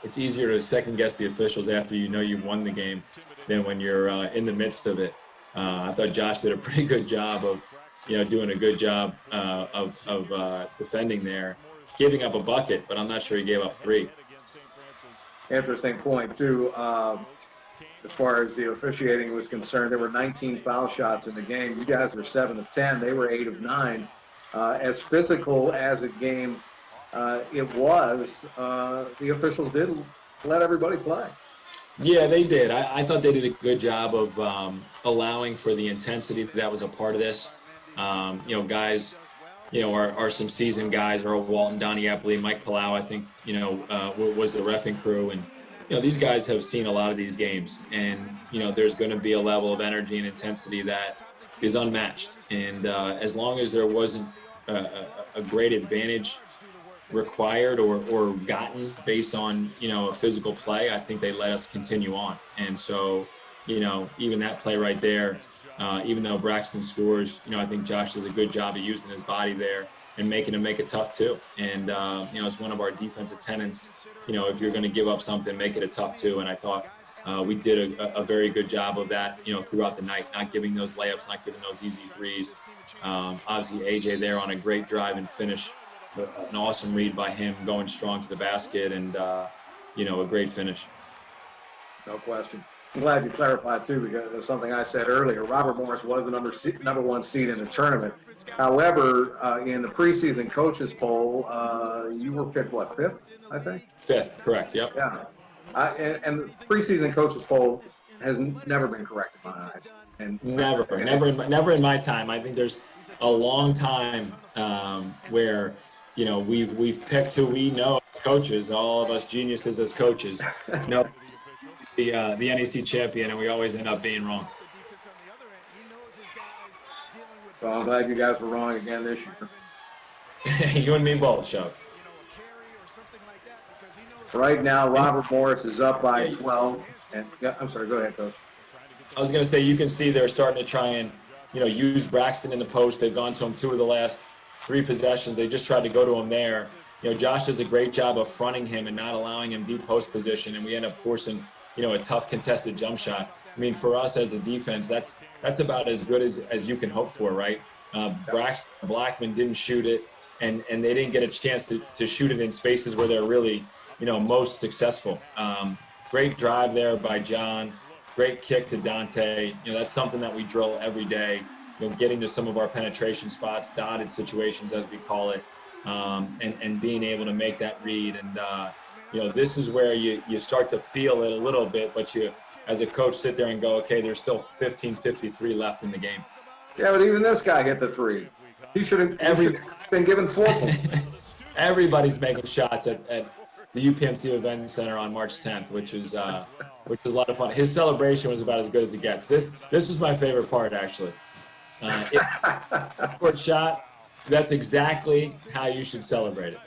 it's easier to second guess the officials after you've won the game than when you're in the midst of it. I thought Josh did a pretty good job of, doing a good job of defending there, giving up a bucket, but I'm not sure he gave up 3. Interesting point, too. As far as the officiating was concerned, there were 19 foul shots in the game. You guys were 7 of 10. They were 8 of 9. As physical as a game it was, the officials did let everybody play. Yeah, they did. I thought they did a good job of allowing for the intensity that was a part of this. Guys, are some seasoned guys. Earl Walton, Donnie Epley, Mike Palau, I think, was the reffing crew. And, these guys have seen a lot of these games. And, there's going to be a level of energy and intensity that is unmatched. And as long as there wasn't a great advantage required or gotten based on, a physical play, I think they let us continue on. And so, even that play right there, even though Braxton scores, I think Josh does a good job of using his body there and making him make it tough too. And, it's one of our defensive tenets, if you're going to give up something, make it a tough two. And I thought we did a very good job of that, throughout the night, not giving those layups, not giving those easy threes. Obviously AJ there on a great drive and finish, an awesome read by him going strong to the basket and, a great finish. No question. I'm glad you clarified, too, because of something I said earlier. Robert Morris was the number 1 seed in the tournament. However, in the preseason coaches poll, you were picked, 5th, I think? 5th, correct, yep. Yeah. And the preseason coaches poll has never been correct in my eyes. And never in my time. I think there's a long time where we've picked who we know as coaches, all of us geniuses as coaches, the NEC champion, and we always end up being wrong. Well, I'm glad you guys were wrong again this year. You and me both, Chuck. Right now, Robert Morris is up by 12. And I'm sorry, go ahead, Coach. I was going to say, you can see they're starting to try and, use Braxton in the post. They've gone to him 2 of the last 3 possessions. They just tried to go to him there. Josh does a great job of fronting him and not allowing him deep post position, and we end up forcing, a tough contested jump shot. I mean, for us as a defense, that's about as good as you can hope for, right? Braxton and Blackman didn't shoot it, and they didn't get a chance to shoot it in spaces where they're really, most successful. Great drive there by John. Great kick to Dante. That's something that we drill every day, getting to some of our penetration spots, dotted situations, as we call it, and being able to make that read. And, this is where you start to feel it a little bit, but you, as a coach, sit there and go, okay, there's still 15:53 left in the game. Yeah, but even this guy hit the 3. He should have been given 4 points. Everybody's making shots at the UPMC Event Center on March 10th, which is a lot of fun. His celebration was about as good as it gets. This was my favorite part, actually. Short shot, that's exactly how you should celebrate it.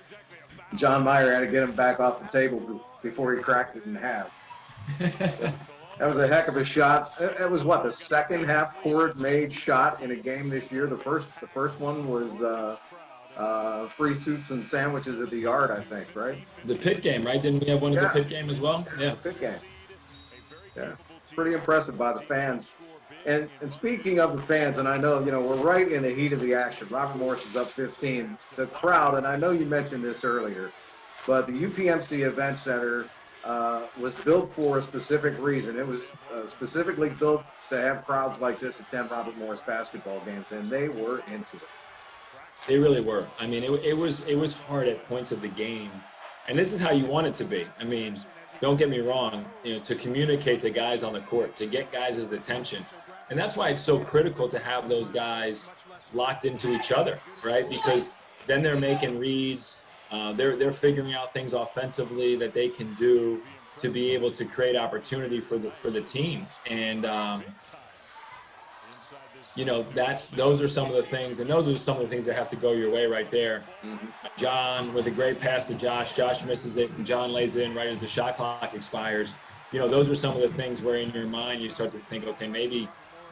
John Meyer had to get him back off the table before he cracked it in half. That was a heck of a shot. It was the second half court-made shot in a game this year. The first one was free soups and sandwiches at the Yard, I think, right? The pit game, right? Didn't we have one at the pit game as well? Yeah. The pit game. Yeah. Pretty impressive by the fans. And speaking of the fans, and I know, we're right in the heat of the action. Robert Morris is up 15. The crowd, and I know you mentioned this earlier, but the UPMC Event Center was built for a specific reason. It was specifically built to have crowds like this attend Robert Morris basketball games, and they were into it. They really were. I mean, it was hard at points of the game, and this is how you want it to be. I mean, don't get me wrong, to communicate to guys on the court, to get guys' attention. And that's why it's so critical to have those guys locked into each other, right? Because then they're making reads, they're figuring out things offensively that they can do to be able to create opportunity for the team. And those are some of the things, and those are some of the things that have to go your way right there. Mm-hmm. John with a great pass to Josh. Josh misses it, and John lays it in right as the shot clock expires. Those are some of the things where in your mind you start to think, okay, maybe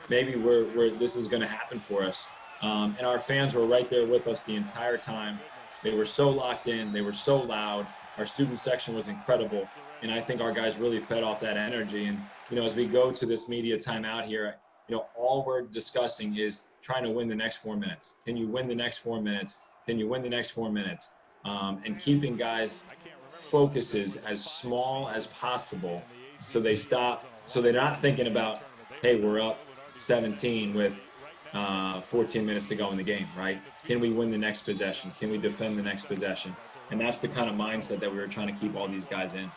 we're this is going to happen for us. And our fans were right there with us the entire time. They were so locked in. They were so loud. Our student section was incredible, and I think our guys really fed off that energy. And as we go to this media timeout here, all we're discussing is trying to win the next 4 minutes. Can you win the next 4 minutes? Can you win the next 4 minutes? And keeping guys' focuses as small as possible so they stop, so they're not thinking about, hey, we're up 17 with 14 minutes to go in the game, right? Can we win the next possession? Can we defend the next possession? And that's the kind of mindset that we were trying to keep all these guys in.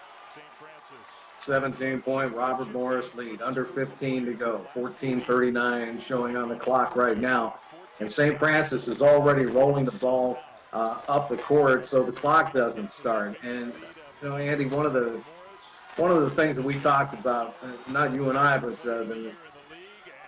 17-point Robert Morris lead, under 15 to go, 14:39 showing on the clock right now. And St. Francis is already rolling the ball up the court so the clock doesn't start. And, Andy, one of the things that we talked about, not you and I, but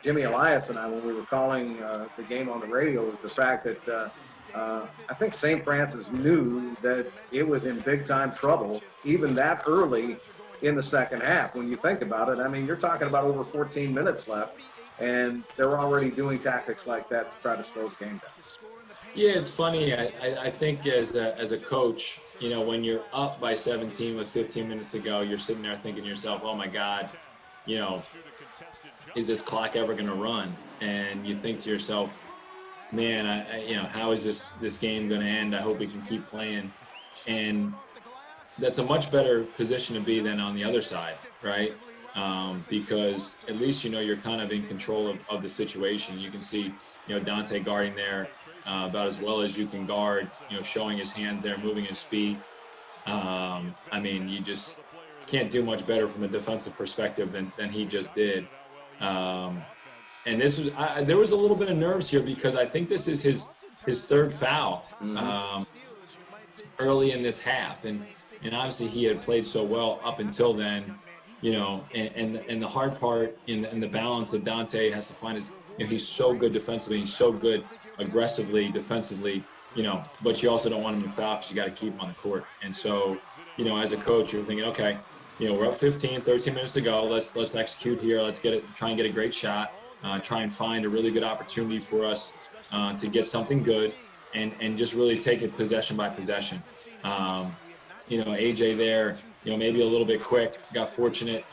Jimmy Elias and I, when we were calling the game on the radio, was the fact that I think St. Francis knew that it was in big-time trouble, even that early in the second half. When you think about it, I mean, you're talking about over 14 minutes left, and they're already doing tactics like that to try to slow the game down. Yeah, it's funny. I think as a coach, when you're up by 17 with 15 minutes to go, you're sitting there thinking to yourself, oh my God, is this clock ever going to run? And you think to yourself, man, how is this game going to end? I hope we can keep playing. And that's a much better position to be than on the other side, right? Because at least you're kind of in control of the situation. You can see Dante guarding there about as well as you can guard, showing his hands there, moving his feet. You just can't do much better from a defensive perspective than he just did. And this was there was a little bit of nerves here because I think this is his third foul early in this half, and obviously he had played so well up until then, and the hard part in the balance that Dante has to find is, he's so good defensively, he's so good aggressively, defensively, but you also don't want him to foul because you got to keep him on the court. And so, as a coach, you're thinking, okay, we're up 13 minutes to go. Let's execute here. Let's try and get a great shot, try and find a really good opportunity for us to get something good and just really take it possession by possession. AJ there, maybe a little bit quick, got fortunate.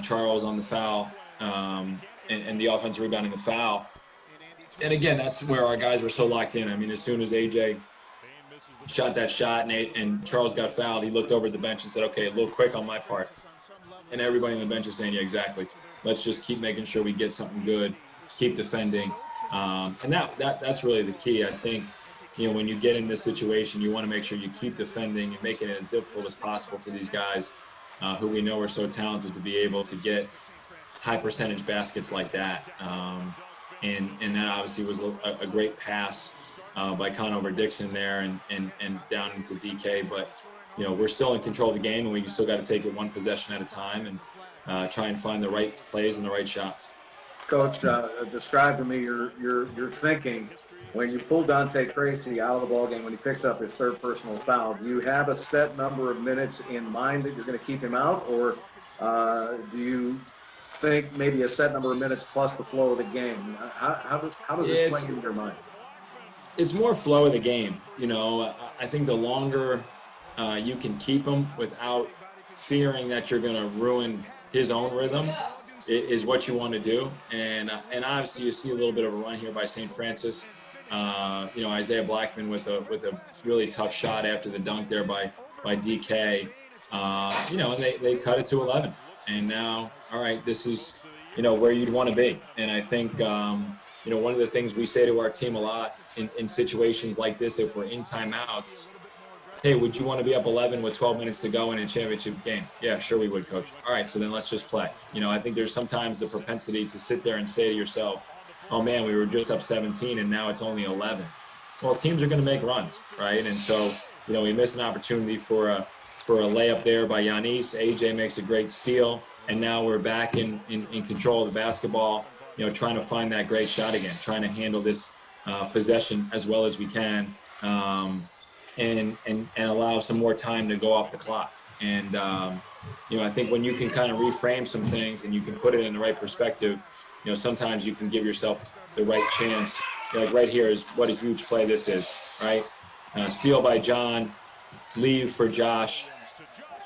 Charles on the foul, and the offensive rebounding the foul. And again, that's where our guys were so locked in. I mean, as soon as AJ shot that shot and Charles got fouled, he looked over at the bench and said, okay, a little quick on my part. And everybody on the bench is saying, yeah, exactly. Let's just keep making sure we get something good, keep defending. And that's really the key. I think, when you get in this situation, you want to make sure you keep defending and making it as difficult as possible for these guys who we know are so talented to be able to get high percentage baskets like that. And that obviously was a great pass by Conover Dixon there and down into DK. But, we're still in control of the game, and we still got to take it one possession at a time and try and find the right plays and the right shots. Coach, describe to me your thinking when you pull Dante Tracy out of the ballgame when he picks up his third personal foul. Do you have a set number of minutes in mind that you're going to keep him out, or do you think maybe a set number of minutes plus the flow of the game? How does it play in your mind? It's more flow of the game. I think the longer you can keep him without fearing that you're going to ruin his own rhythm is what you want to do. And obviously you see a little bit of a run here by St. Francis. Isaiah Blackman with a really tough shot after the dunk there by DK. And they cut it to 11. And now, all right, this is, where you'd want to be. And I think, one of the things we say to our team a lot in situations like this, if we're in timeouts, hey, would you want to be up 11 with 12 minutes to go in a championship game? Yeah, sure we would, coach. All right, so then let's just play. I think there's sometimes the propensity to sit there and say to yourself, oh man, we were just up 17 and now it's only 11. Well, teams are going to make runs, right? And so, we missed an opportunity for a layup there by Yanis. AJ makes a great steal, and now we're back in control of the basketball, trying to find that great shot again, trying to handle this possession as well as we can, and allow some more time to go off the clock. And, I think when you can kind of reframe some things and you can put it in the right perspective, sometimes you can give yourself the right chance. Like right here is what a huge play this is, right? Steal by John, leave for Josh,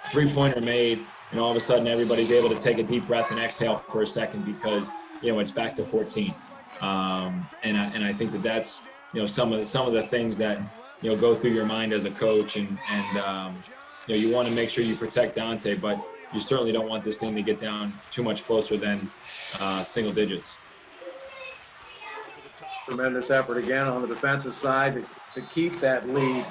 three-pointer made, and all of a sudden everybody's able to take a deep breath and exhale for a second because, it's back to 14. And I think that's, some of the things that, go through your mind as a coach, and you want to make sure you protect Dante, but you certainly don't want this thing to get down too much closer than single digits. Tremendous effort again on the defensive side to keep that lead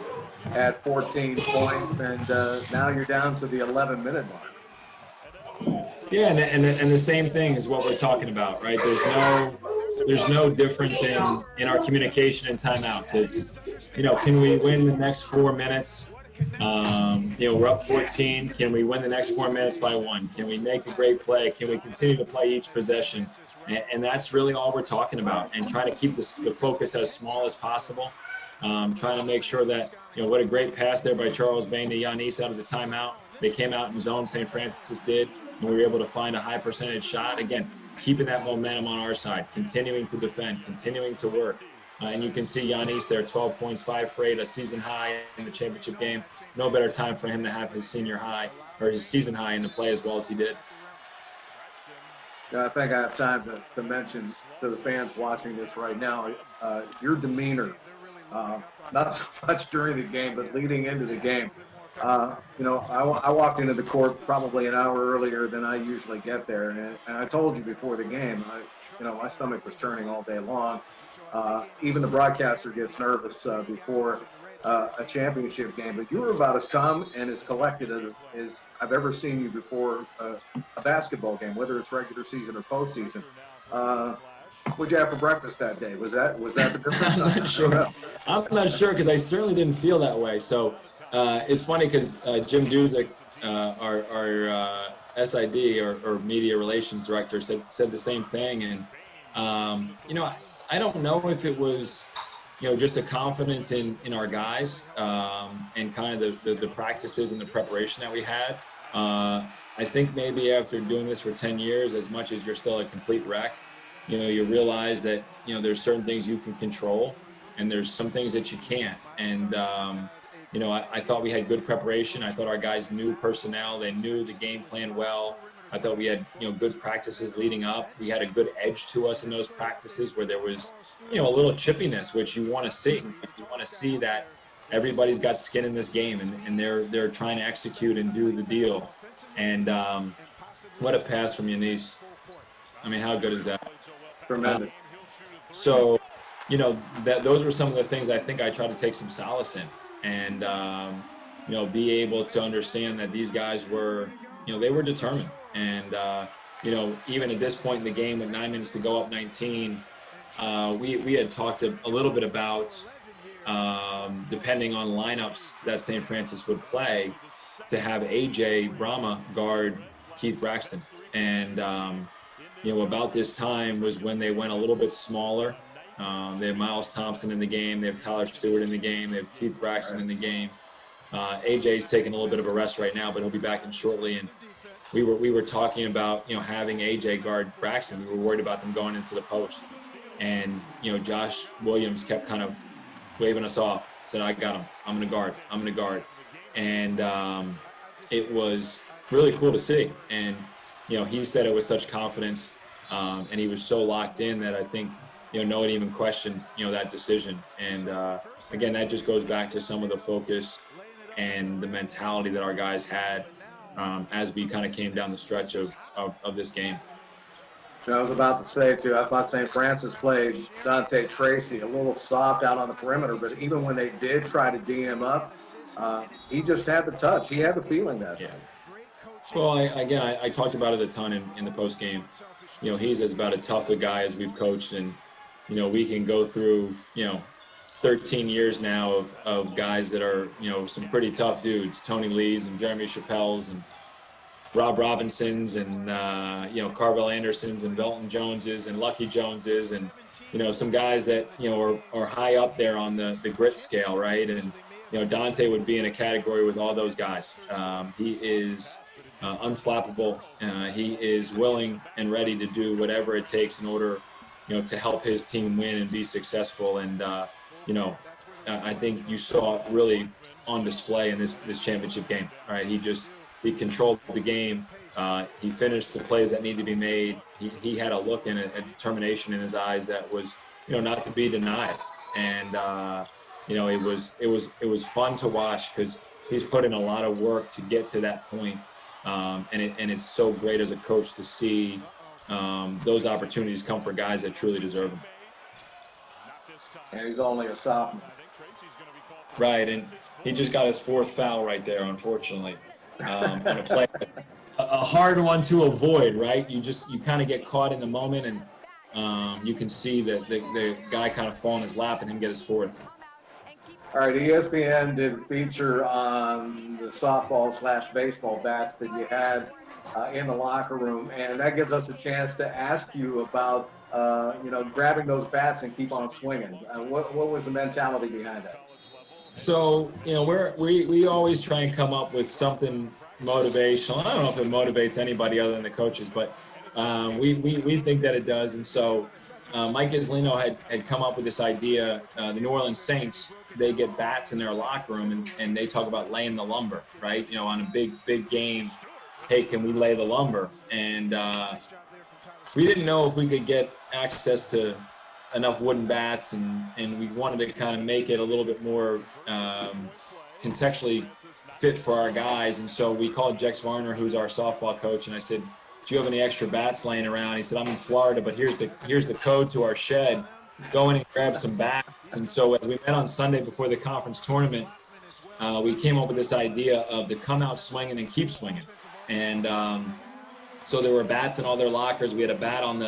at 14 points, and now you're down to the 11-minute mark. Yeah, and the same thing is what we're talking about, right? There's no difference in our communication and timeouts. It's, can we win the next 4 minutes? We're up 14. Can we win the next 4 minutes by 1? Can we make a great play? Can we continue to play each possession? And that's really all we're talking about, and trying to keep the focus as small as possible. Trying to make sure that, what a great pass there by Charles Bain to Yanis out of the timeout. They came out in zone, St. Francis did, and we were able to find a high percentage shot. Again, keeping that momentum on our side, continuing to defend, continuing to work. And you can see Yanis there, 12 points, 5 for 8, a season high in the championship game. No better time for him to have his senior high, or his season high, and to play as well as he did. I think I have time to mention to the fans watching this right now, your demeanor, not so much during the game, but leading into the game. I walked into the court probably an hour earlier than I usually get there, and I told you before the game, my stomach was turning all day long. Even the broadcaster gets nervous before a championship game, but you were about as calm and as collected as I've ever seen you before a basketball game, whether it's regular season or postseason. What'd you have for breakfast that day? Was that the difference? I'm not sure. I'm not sure, because I certainly didn't feel that way. So it's funny because Jim Duzick, our SID or media relations director, said the same thing, and I don't know if it was, just a confidence in our guys, and kind of the practices and the preparation that we had. I think maybe after doing this for 10 years, as much as you're still a complete wreck, you realize that, there's certain things you can control and there's some things that you can't. And, I thought we had good preparation. I thought our guys knew personnel. They knew the game plan well. I thought we had, good practices leading up. We had a good edge to us in those practices where there was, a little chippiness, which you want to see. You want to see that everybody's got skin in this game, and they're trying to execute and do the deal. And what a pass from Yanis. I mean, how good is that? Tremendous. So, those were some of the things I think I tried to take some solace in, and, be able to understand that these guys were, they were determined. And, even at this point in the game with 9 minutes to go, up 19, we had talked a little bit about, depending on lineups that St. Francis would play, to have AJ Brahma guard Keith Braxton. And, about this time was when they went a little bit smaller. They have Miles Thompson in the game. They have Tyler Stewart in the game. They have Keith Braxton in the game. AJ's taking a little bit of a rest right now, but he'll be back in shortly. And we were talking about, having AJ guard Braxton. We were worried about them going into the post. And, Josh Williams kept kind of waving us off, said, I got him. I'm going to guard. And it was really cool to see. And, he said it with such confidence, and he was so locked in that I think, no one even questioned, that decision. And, again, that just goes back to some of the focus and the mentality that our guys had as we kind of came down the stretch of this game. I was about to say, too, I thought St. Francis played Dante Tracy a little soft out on the perimeter, but even when they did try to D him up, He just had the touch. He had the feeling that Yeah. night. Well, I talked about it a ton in the post game. He's as about as tough a guy as we've coached, and we can go through 13 years now of guys that are some pretty tough dudes, Tony Lees and Jeremy Chappelle's and Rob Robinsons and Carvel Andersons and Velton Joneses and Lucky Joneses and some guys that are high up there on the grit scale, right? And Dante would be in a category with all those guys. He is unflappable. He is willing and ready to do whatever it takes in order to help his team win and be successful. And I think you saw it really on display in this championship game. All right, he controlled the game. He finished the plays that needed to be made. He had a look and a determination in his eyes that was, not to be denied. And it was fun to watch because he's put in a lot of work to get to that point. And it's so great as a coach to see those opportunities come for guys that truly deserve them. And he's only a sophomore. Right, and he just got his fourth foul right there, unfortunately. On a play, a hard one to avoid, right? You kind of get caught in the moment, and you can see that the guy kind of fall in his lap and him get his fourth. All right, ESPN did feature on the softball/baseball bats that you had in the locker room, and that gives us a chance to ask you about, grabbing those bats and keep on swinging. What was the mentality behind that? So, we always try and come up with something motivational. I don't know if it motivates anybody other than the coaches, but we think that it does. And so Mike Islino had come up with this idea. The New Orleans Saints, they get bats in their locker room, and they talk about laying the lumber, right? On a big game, hey, can we lay the lumber? And we didn't know if we could get access to enough wooden bats, and we wanted to kind of make it a little bit more contextually fit for our guys. And so we called Jex Varner, who's our softball coach, and I said, do you have any extra bats laying around? He said, I'm in Florida, but here's the code to our shed. Go in and grab some bats. And so as we met on Sunday before the conference tournament, we came up with this idea of to come out swinging and keep swinging. And so there were bats in all their lockers. We had a bat on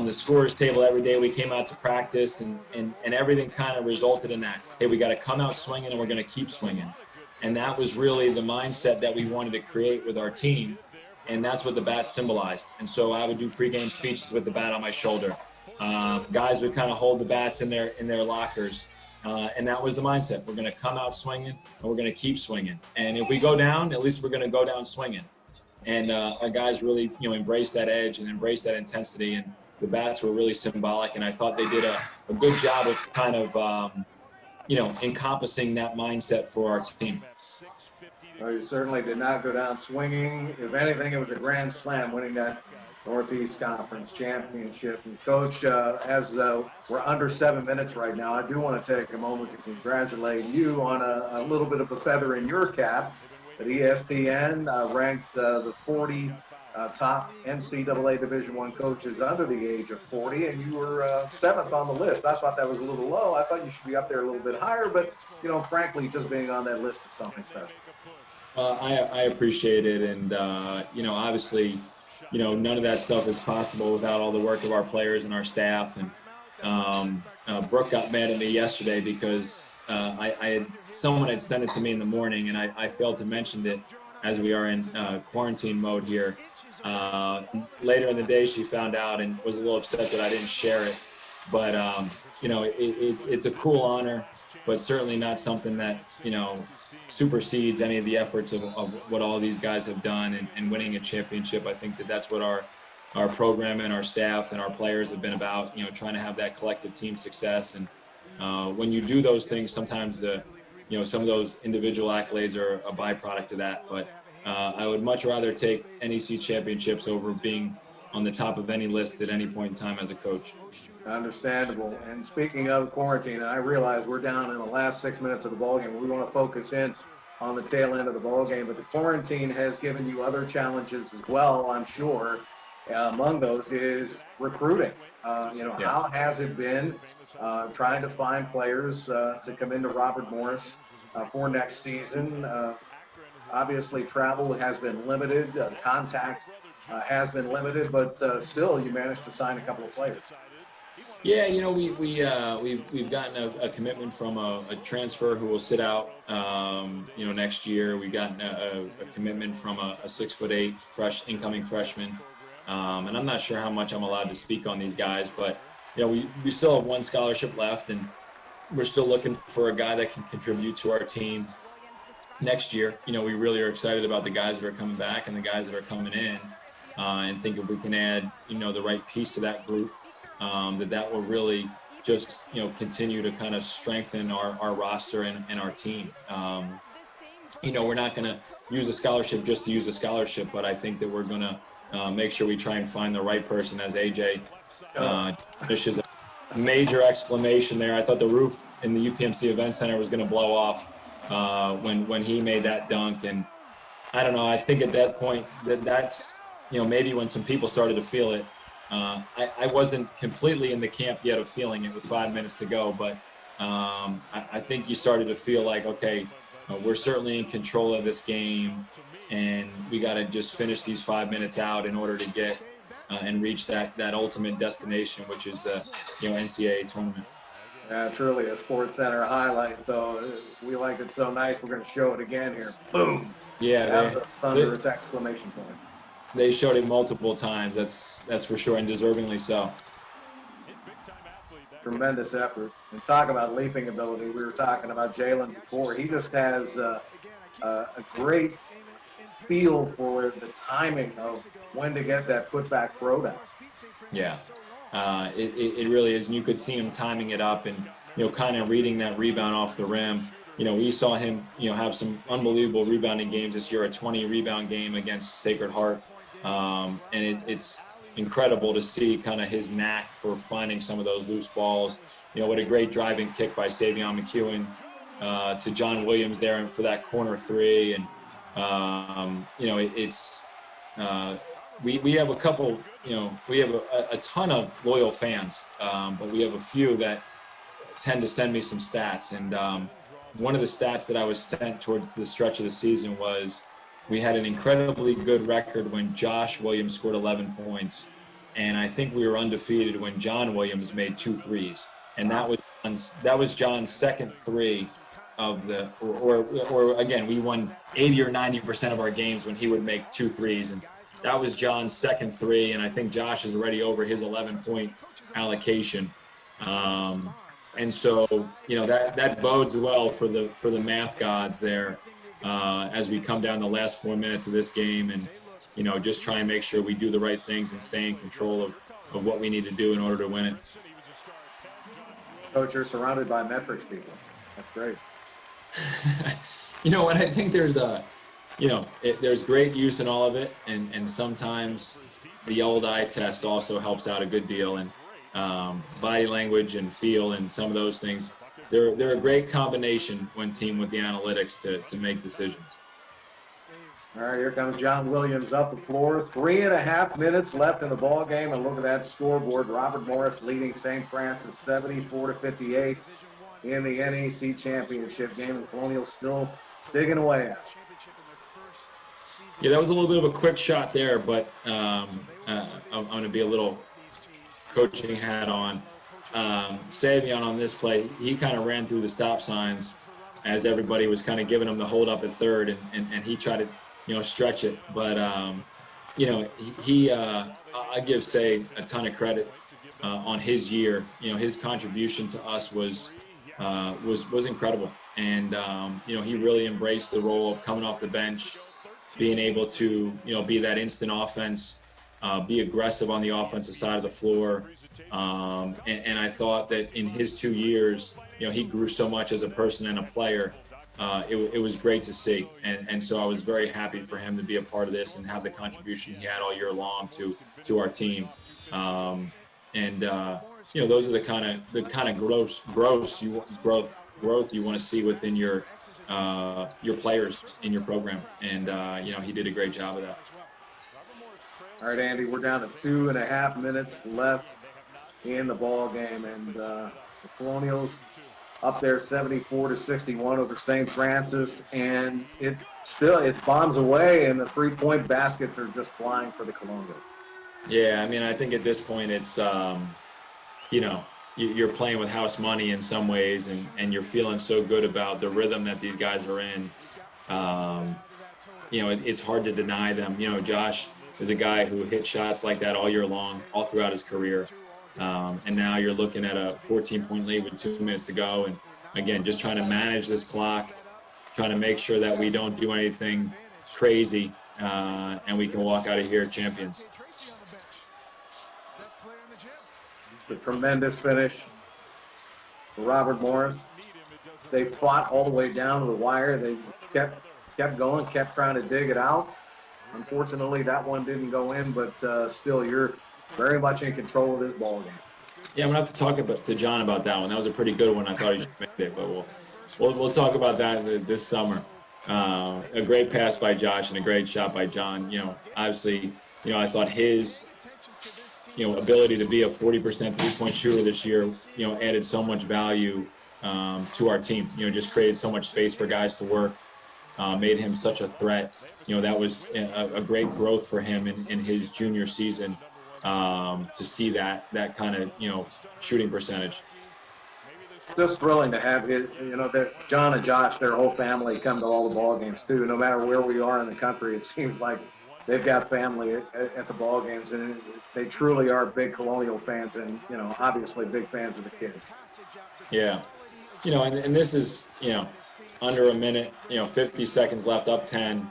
the scorer's table every day. We came out to practice, and everything kind of resulted in that. Hey, we got to come out swinging, and we're going to keep swinging. And that was really the mindset that we wanted to create with our team, and that's what the bat symbolized. And so I would do pregame speeches with the bat on my shoulder. Guys would kind of hold the bats in their lockers, and that was the mindset. We're going to come out swinging, and we're going to keep swinging. And if we go down, at least we're going to go down swinging. And our guys really, embrace that edge and embrace that intensity. And the bats were really symbolic, and I thought they did a good job of kind of, encompassing that mindset for our team. Well, you certainly did not go down swinging. If anything, it was a grand slam, winning that Northeast Conference championship. And Coach, as we're under 7 minutes right now, I do want to take a moment to congratulate you on a little bit of a feather in your cap. That ESPN ranked the 40 top NCAA Division I coaches under the age of 40, and you were 7th on the list. I thought that was a little low. I thought you should be up there a little bit higher, but, frankly, just being on that list is something special. I appreciate it, and, obviously, none of that stuff is possible without all the work of our players and our staff. And Brooke got mad at me yesterday because someone had sent it to me in the morning, and I failed to mention it as we are in quarantine mode here. Later in the day, she found out and was a little upset that I didn't share it. But, it's a cool honor, but certainly not something that, supersedes any of the efforts of what all these guys have done and winning a championship. I think that's what our program and our staff and our players have been about, trying to have that collective team success. And when you do those things, sometimes some of those individual accolades are a byproduct of that. But I would much rather take NEC championships over being on the top of any list at any point in time as a coach. Understandable. And speaking of quarantine, and I realize we're down in the last 6 minutes of the ballgame. We want to focus in on the tail end of the ballgame, but the quarantine has given you other challenges as well, I'm sure. Among those is recruiting. How has it been trying to find players to come into Robert Morris for next season. Obviously, travel has been limited, contact has been limited, but still, you managed to sign a couple of players. Yeah, we've gotten a commitment from a transfer who will sit out, next year. We've gotten a commitment from a 6'8" incoming freshman, and I'm not sure how much I'm allowed to speak on these guys, but we still have one scholarship left, and we're still looking for a guy that can contribute to our team next year. We really are excited about the guys that are coming back and the guys that are coming in, and think if we can add the right piece to that group, that will really just continue to kind of strengthen our roster and our team. We're not going to use a scholarship just to use a scholarship, but I think that we're going to make sure we try and find the right person. As AJ finishes a major exclamation there, I thought the roof in the UPMC Event Center was going to blow off when he made that dunk. And I don't know, I think at that point that's maybe when some people started to feel it. I wasn't completely in the camp yet of feeling it with 5 minutes to go, but I think you started to feel like, okay, we're certainly in control of this game, and we got to just finish these 5 minutes out in order to get and reach that ultimate destination, which is the NCAA tournament. Yeah, truly a Sports Center highlight, though. We liked it so nice, we're going to show it again here. Boom! Yeah, that was a thunderous exclamation point. They showed it multiple times. That's for sure, and deservingly so. Tremendous effort. And talk about leaping ability. We were talking about Jalen before. He just has a great feel for the timing of when to get that putback throwdown. Yeah, it really is. And you could see him timing it up and, kind of reading that rebound off the rim. We saw him, have some unbelievable rebounding games this year, a 20 rebound game against Sacred Heart. And it's incredible to see kind of his knack for finding some of those loose balls. What a great driving kick by Savion McEwen to John Williams there for that corner three. And, we have a couple, we have a ton of loyal fans, but we have a few that tend to send me some stats. And one of the stats that I was sent towards the stretch of the season was we had an incredibly good record when Josh Williams scored 11 points. And I think we were undefeated when John Williams made 2 threes. And that was John's second three of the, or again, we won 80 or 90% of our games when he would make 2 threes. And that was John's second three. And I think Josh is already over his 11-point allocation. And so, that bodes well for the math gods there as we come down the last 4 minutes of this game and, just try and make sure we do the right things and stay in control of what we need to do in order to win it. Coach, you're surrounded by metrics people. That's great. What I think there's there's great use in all of it. And sometimes the old eye test also helps out a good deal. And body language and feel and some of those things, they're a great combination when teamed with the analytics to make decisions. All right, here comes John Williams up the floor. 3.5 minutes left in the ball game, and look at that scoreboard. Robert Morris leading St. Francis 74-58 in the NEC championship game. The Colonials still digging away at it. Yeah, that was a little bit of a quick shot there, but I'm going to be a little coaching hat on. Savion on this play, he kind of ran through the stop signs as everybody was kind of giving him the hold up at third, and he tried to stretch it. But I give Say a ton of credit on his year. His contribution to us was incredible, and he really embraced the role of coming off the bench, being able to be that instant offense, be aggressive on the offensive side of the floor. And I thought that in his 2 years, he grew so much as a person and a player. It was great to see. And so I was very happy for him to be a part of this and have the contribution he had all year long to our team. Those are the kind of growth you want to see within your players in your program. And, he did a great job of that. All right, Andy, we're down to 2.5 minutes left in the ball game, and the Colonials up there 74-61 over St. Francis, and it's bombs away, and the three-point baskets are just flying for the Colonials. Yeah, I mean, I think at this point it's you know, you're playing with house money in some ways, and you're feeling so good about the rhythm that these guys are in. You know, it's hard to deny them. You know, Josh is a guy who hit shots like that all year long, all throughout his career. And now you're looking at a 14-point lead with 2 minutes to go. And again, just trying to manage this clock, trying to make sure that we don't do anything crazy, and we can walk out of here champions. The tremendous finish for Robert Morris. They fought all the way down to the wire. They kept going, kept trying to dig it out. Unfortunately, that one didn't go in, but still, you're very much in control of this ball game. Yeah, I'm gonna have to talk to John about that one. That was a pretty good one. I thought he should make it, but we'll talk about that this summer. A great pass by Josh and a great shot by John. You know, obviously, you know, I thought his ability to be a 40% three-point shooter this year, you know, added so much value to our team. You know, just created so much space for guys to work, made him such a threat. You know, that was a great growth for him in his junior season, to see that kind of, you know, shooting percentage. Just thrilling to have it, you know, that John and Josh, their whole family, come to all the ball games too. No matter where we are in the country, it seems like they've got family at the ball games, and they truly are big Colonial fans, and, you know, obviously big fans of the kids. Yeah, you know, and this is, you know, under a minute, you know, 50 seconds left, up 10.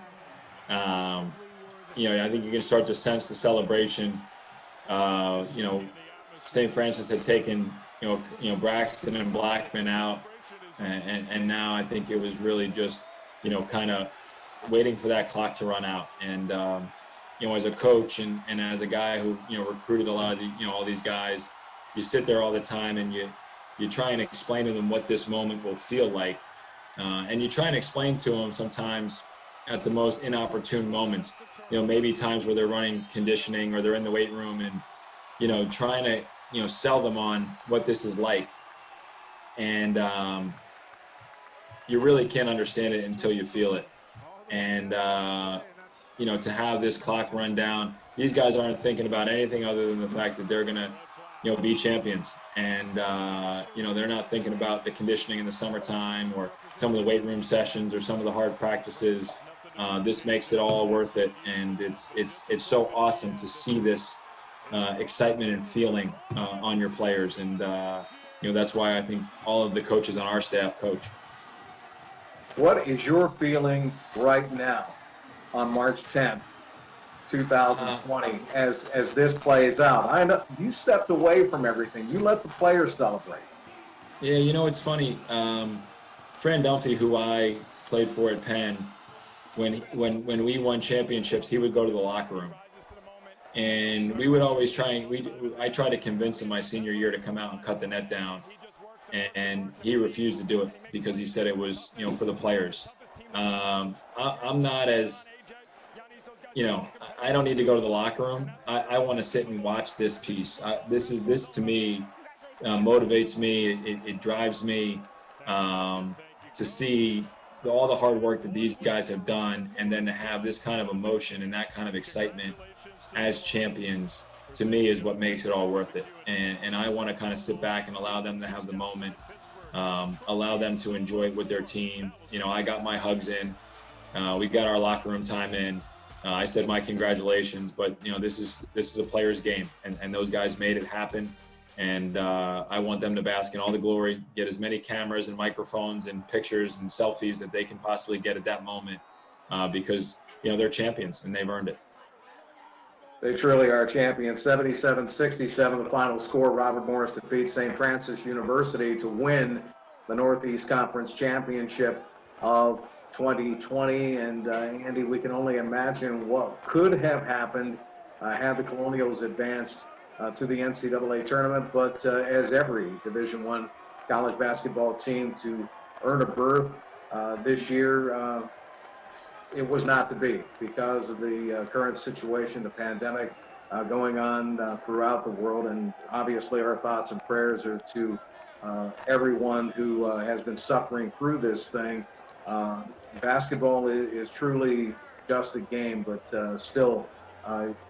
You know, I think you can start to sense the celebration. You know, St. Francis had taken, you know, Braxton and Blackman out, and now I think it was really just, you know, kind of waiting for that clock to run out. And you know, as a coach and as a guy who, you know, recruited a lot of all these guys, you sit there all the time and you try and explain to them what this moment will feel like, and you try and explain to them sometimes at the most inopportune moments. You know, maybe times where they're running conditioning or they're in the weight room, and, you know, trying to, you know, sell them on what this is like. And you really can't understand it until you feel it. And, you know, to have this clock run down, these guys aren't thinking about anything other than the fact that they're going to, you know, be champions. And, you know, they're not thinking about the conditioning in the summertime or some of the weight room sessions or some of the hard practices. This makes it all worth it. And it's so awesome to see this excitement and feeling on your players. And, you know, that's why I think all of the coaches on our staff coach. What is your feeling right now on March 10th, 2020, as this plays out? I know you stepped away from everything. You let the players celebrate. Yeah, you know, it's funny. Fran Dunphy, who I played for at Penn, when we won championships, he would go to the locker room. And we would always I tried to convince him my senior year to come out and cut the net down. And he refused to do it because he said it was, you know, for the players. I'm not as, you know, I don't need to go to the locker room. I want to sit and watch this piece. This to me motivates me. It drives me to see all the hard work that these guys have done, and then to have this kind of emotion and that kind of excitement as champions, to me, is what makes it all worth it. And I want to kind of sit back and allow them to have the moment, allow them to enjoy it with their team. You know, I got my hugs in. We got our locker room time in. I said my congratulations, but, you know, this is a player's game, and those guys made it happen. And I want them to bask in all the glory, get as many cameras and microphones and pictures and selfies that they can possibly get at that moment, because, you know, they're champions and they've earned it. They truly are champions. 77-67, the final score. Robert Morris defeats St. Francis University to win the Northeast Conference Championship of 2020. And Andy, we can only imagine what could have happened had the Colonials advanced to the NCAA tournament. But as every Division I college basketball team to earn a berth this year, it was not to be because of the current situation, the pandemic going on throughout the world. And obviously our thoughts and prayers are to everyone who has been suffering through this thing. Basketball is truly just a game, but still,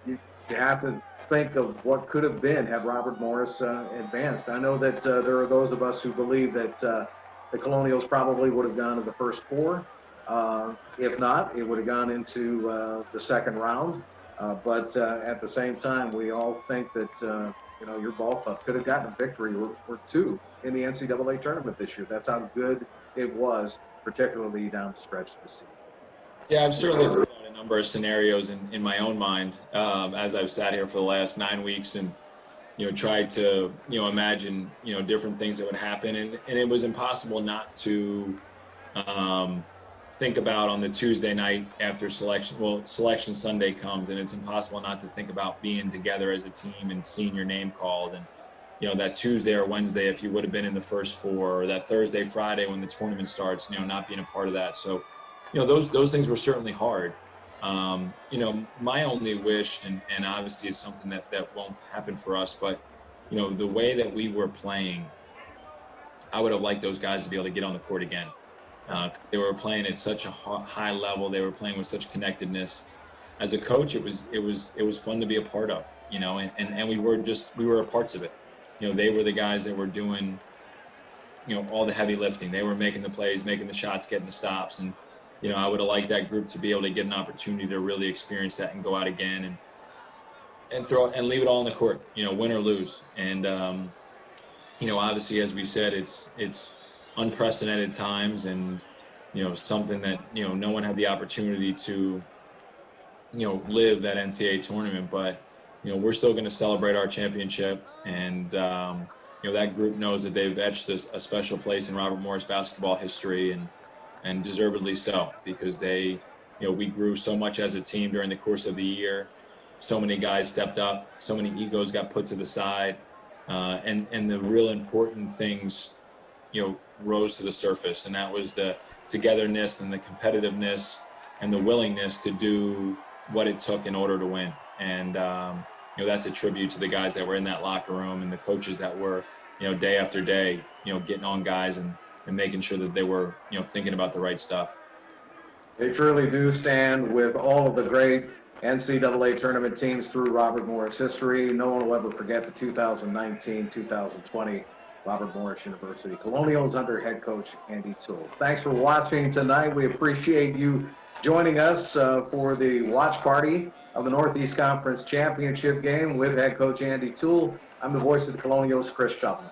you have to think of what could have been had Robert Morris advanced. I know that there are those of us who believe that the Colonials probably would have gone to the first four. If not, it would have gone into the second round. But at the same time, we all think that your ball club could have gotten a victory or two in the NCAA tournament this year. That's how good it was, particularly down the stretch this season. Yeah, I've certainly thought about a number of scenarios in my own mind as I've sat here for the last 9 weeks and tried to imagine different things that would happen, and it was impossible not to think about on the Tuesday night after selection. Well, selection Sunday comes, and it's impossible not to think about being together as a team and seeing your name called, and that Tuesday or Wednesday if you would have been in the first four, or that Thursday, Friday when the tournament starts, not being a part of that. So those things were certainly hard. My only wish, and obviously it's something that won't happen for us, but the way that we were playing, I would have liked those guys to be able to get on the court again. They were playing at such a high level. They were playing with such connectedness. As a coach, it was fun to be a part of, and we were parts of it. They were the guys that were doing, all the heavy lifting. They were making the plays, making the shots, getting the stops, and I would have liked that group to be able to get an opportunity to really experience that and go out again and throw and leave it all on the court, win or lose. And obviously, as we said, it's unprecedented times, and something that no one had the opportunity to live that NCAA tournament. But we're still going to celebrate our championship, and that group knows that they've etched a special place in Robert Morris basketball history, and deservedly so, because they, we grew so much as a team during the course of the year. So many guys stepped up, so many egos got put to the side, and the real important things, rose to the surface, and that was the togetherness and the competitiveness and the willingness to do what it took in order to win. And that's a tribute to the guys that were in that locker room and the coaches that were, day after day, getting on guys and making sure that they were, thinking about the right stuff. They truly do stand with all of the great NCAA tournament teams through Robert Morris history. No one will ever forget the 2019-2020 Robert Morris University Colonials under head coach Andy Toole. Thanks for watching tonight. We appreciate you joining us for the watch party of the Northeast Conference Championship game with head coach Andy Toole. I'm the voice of the Colonials, Chris Chapman.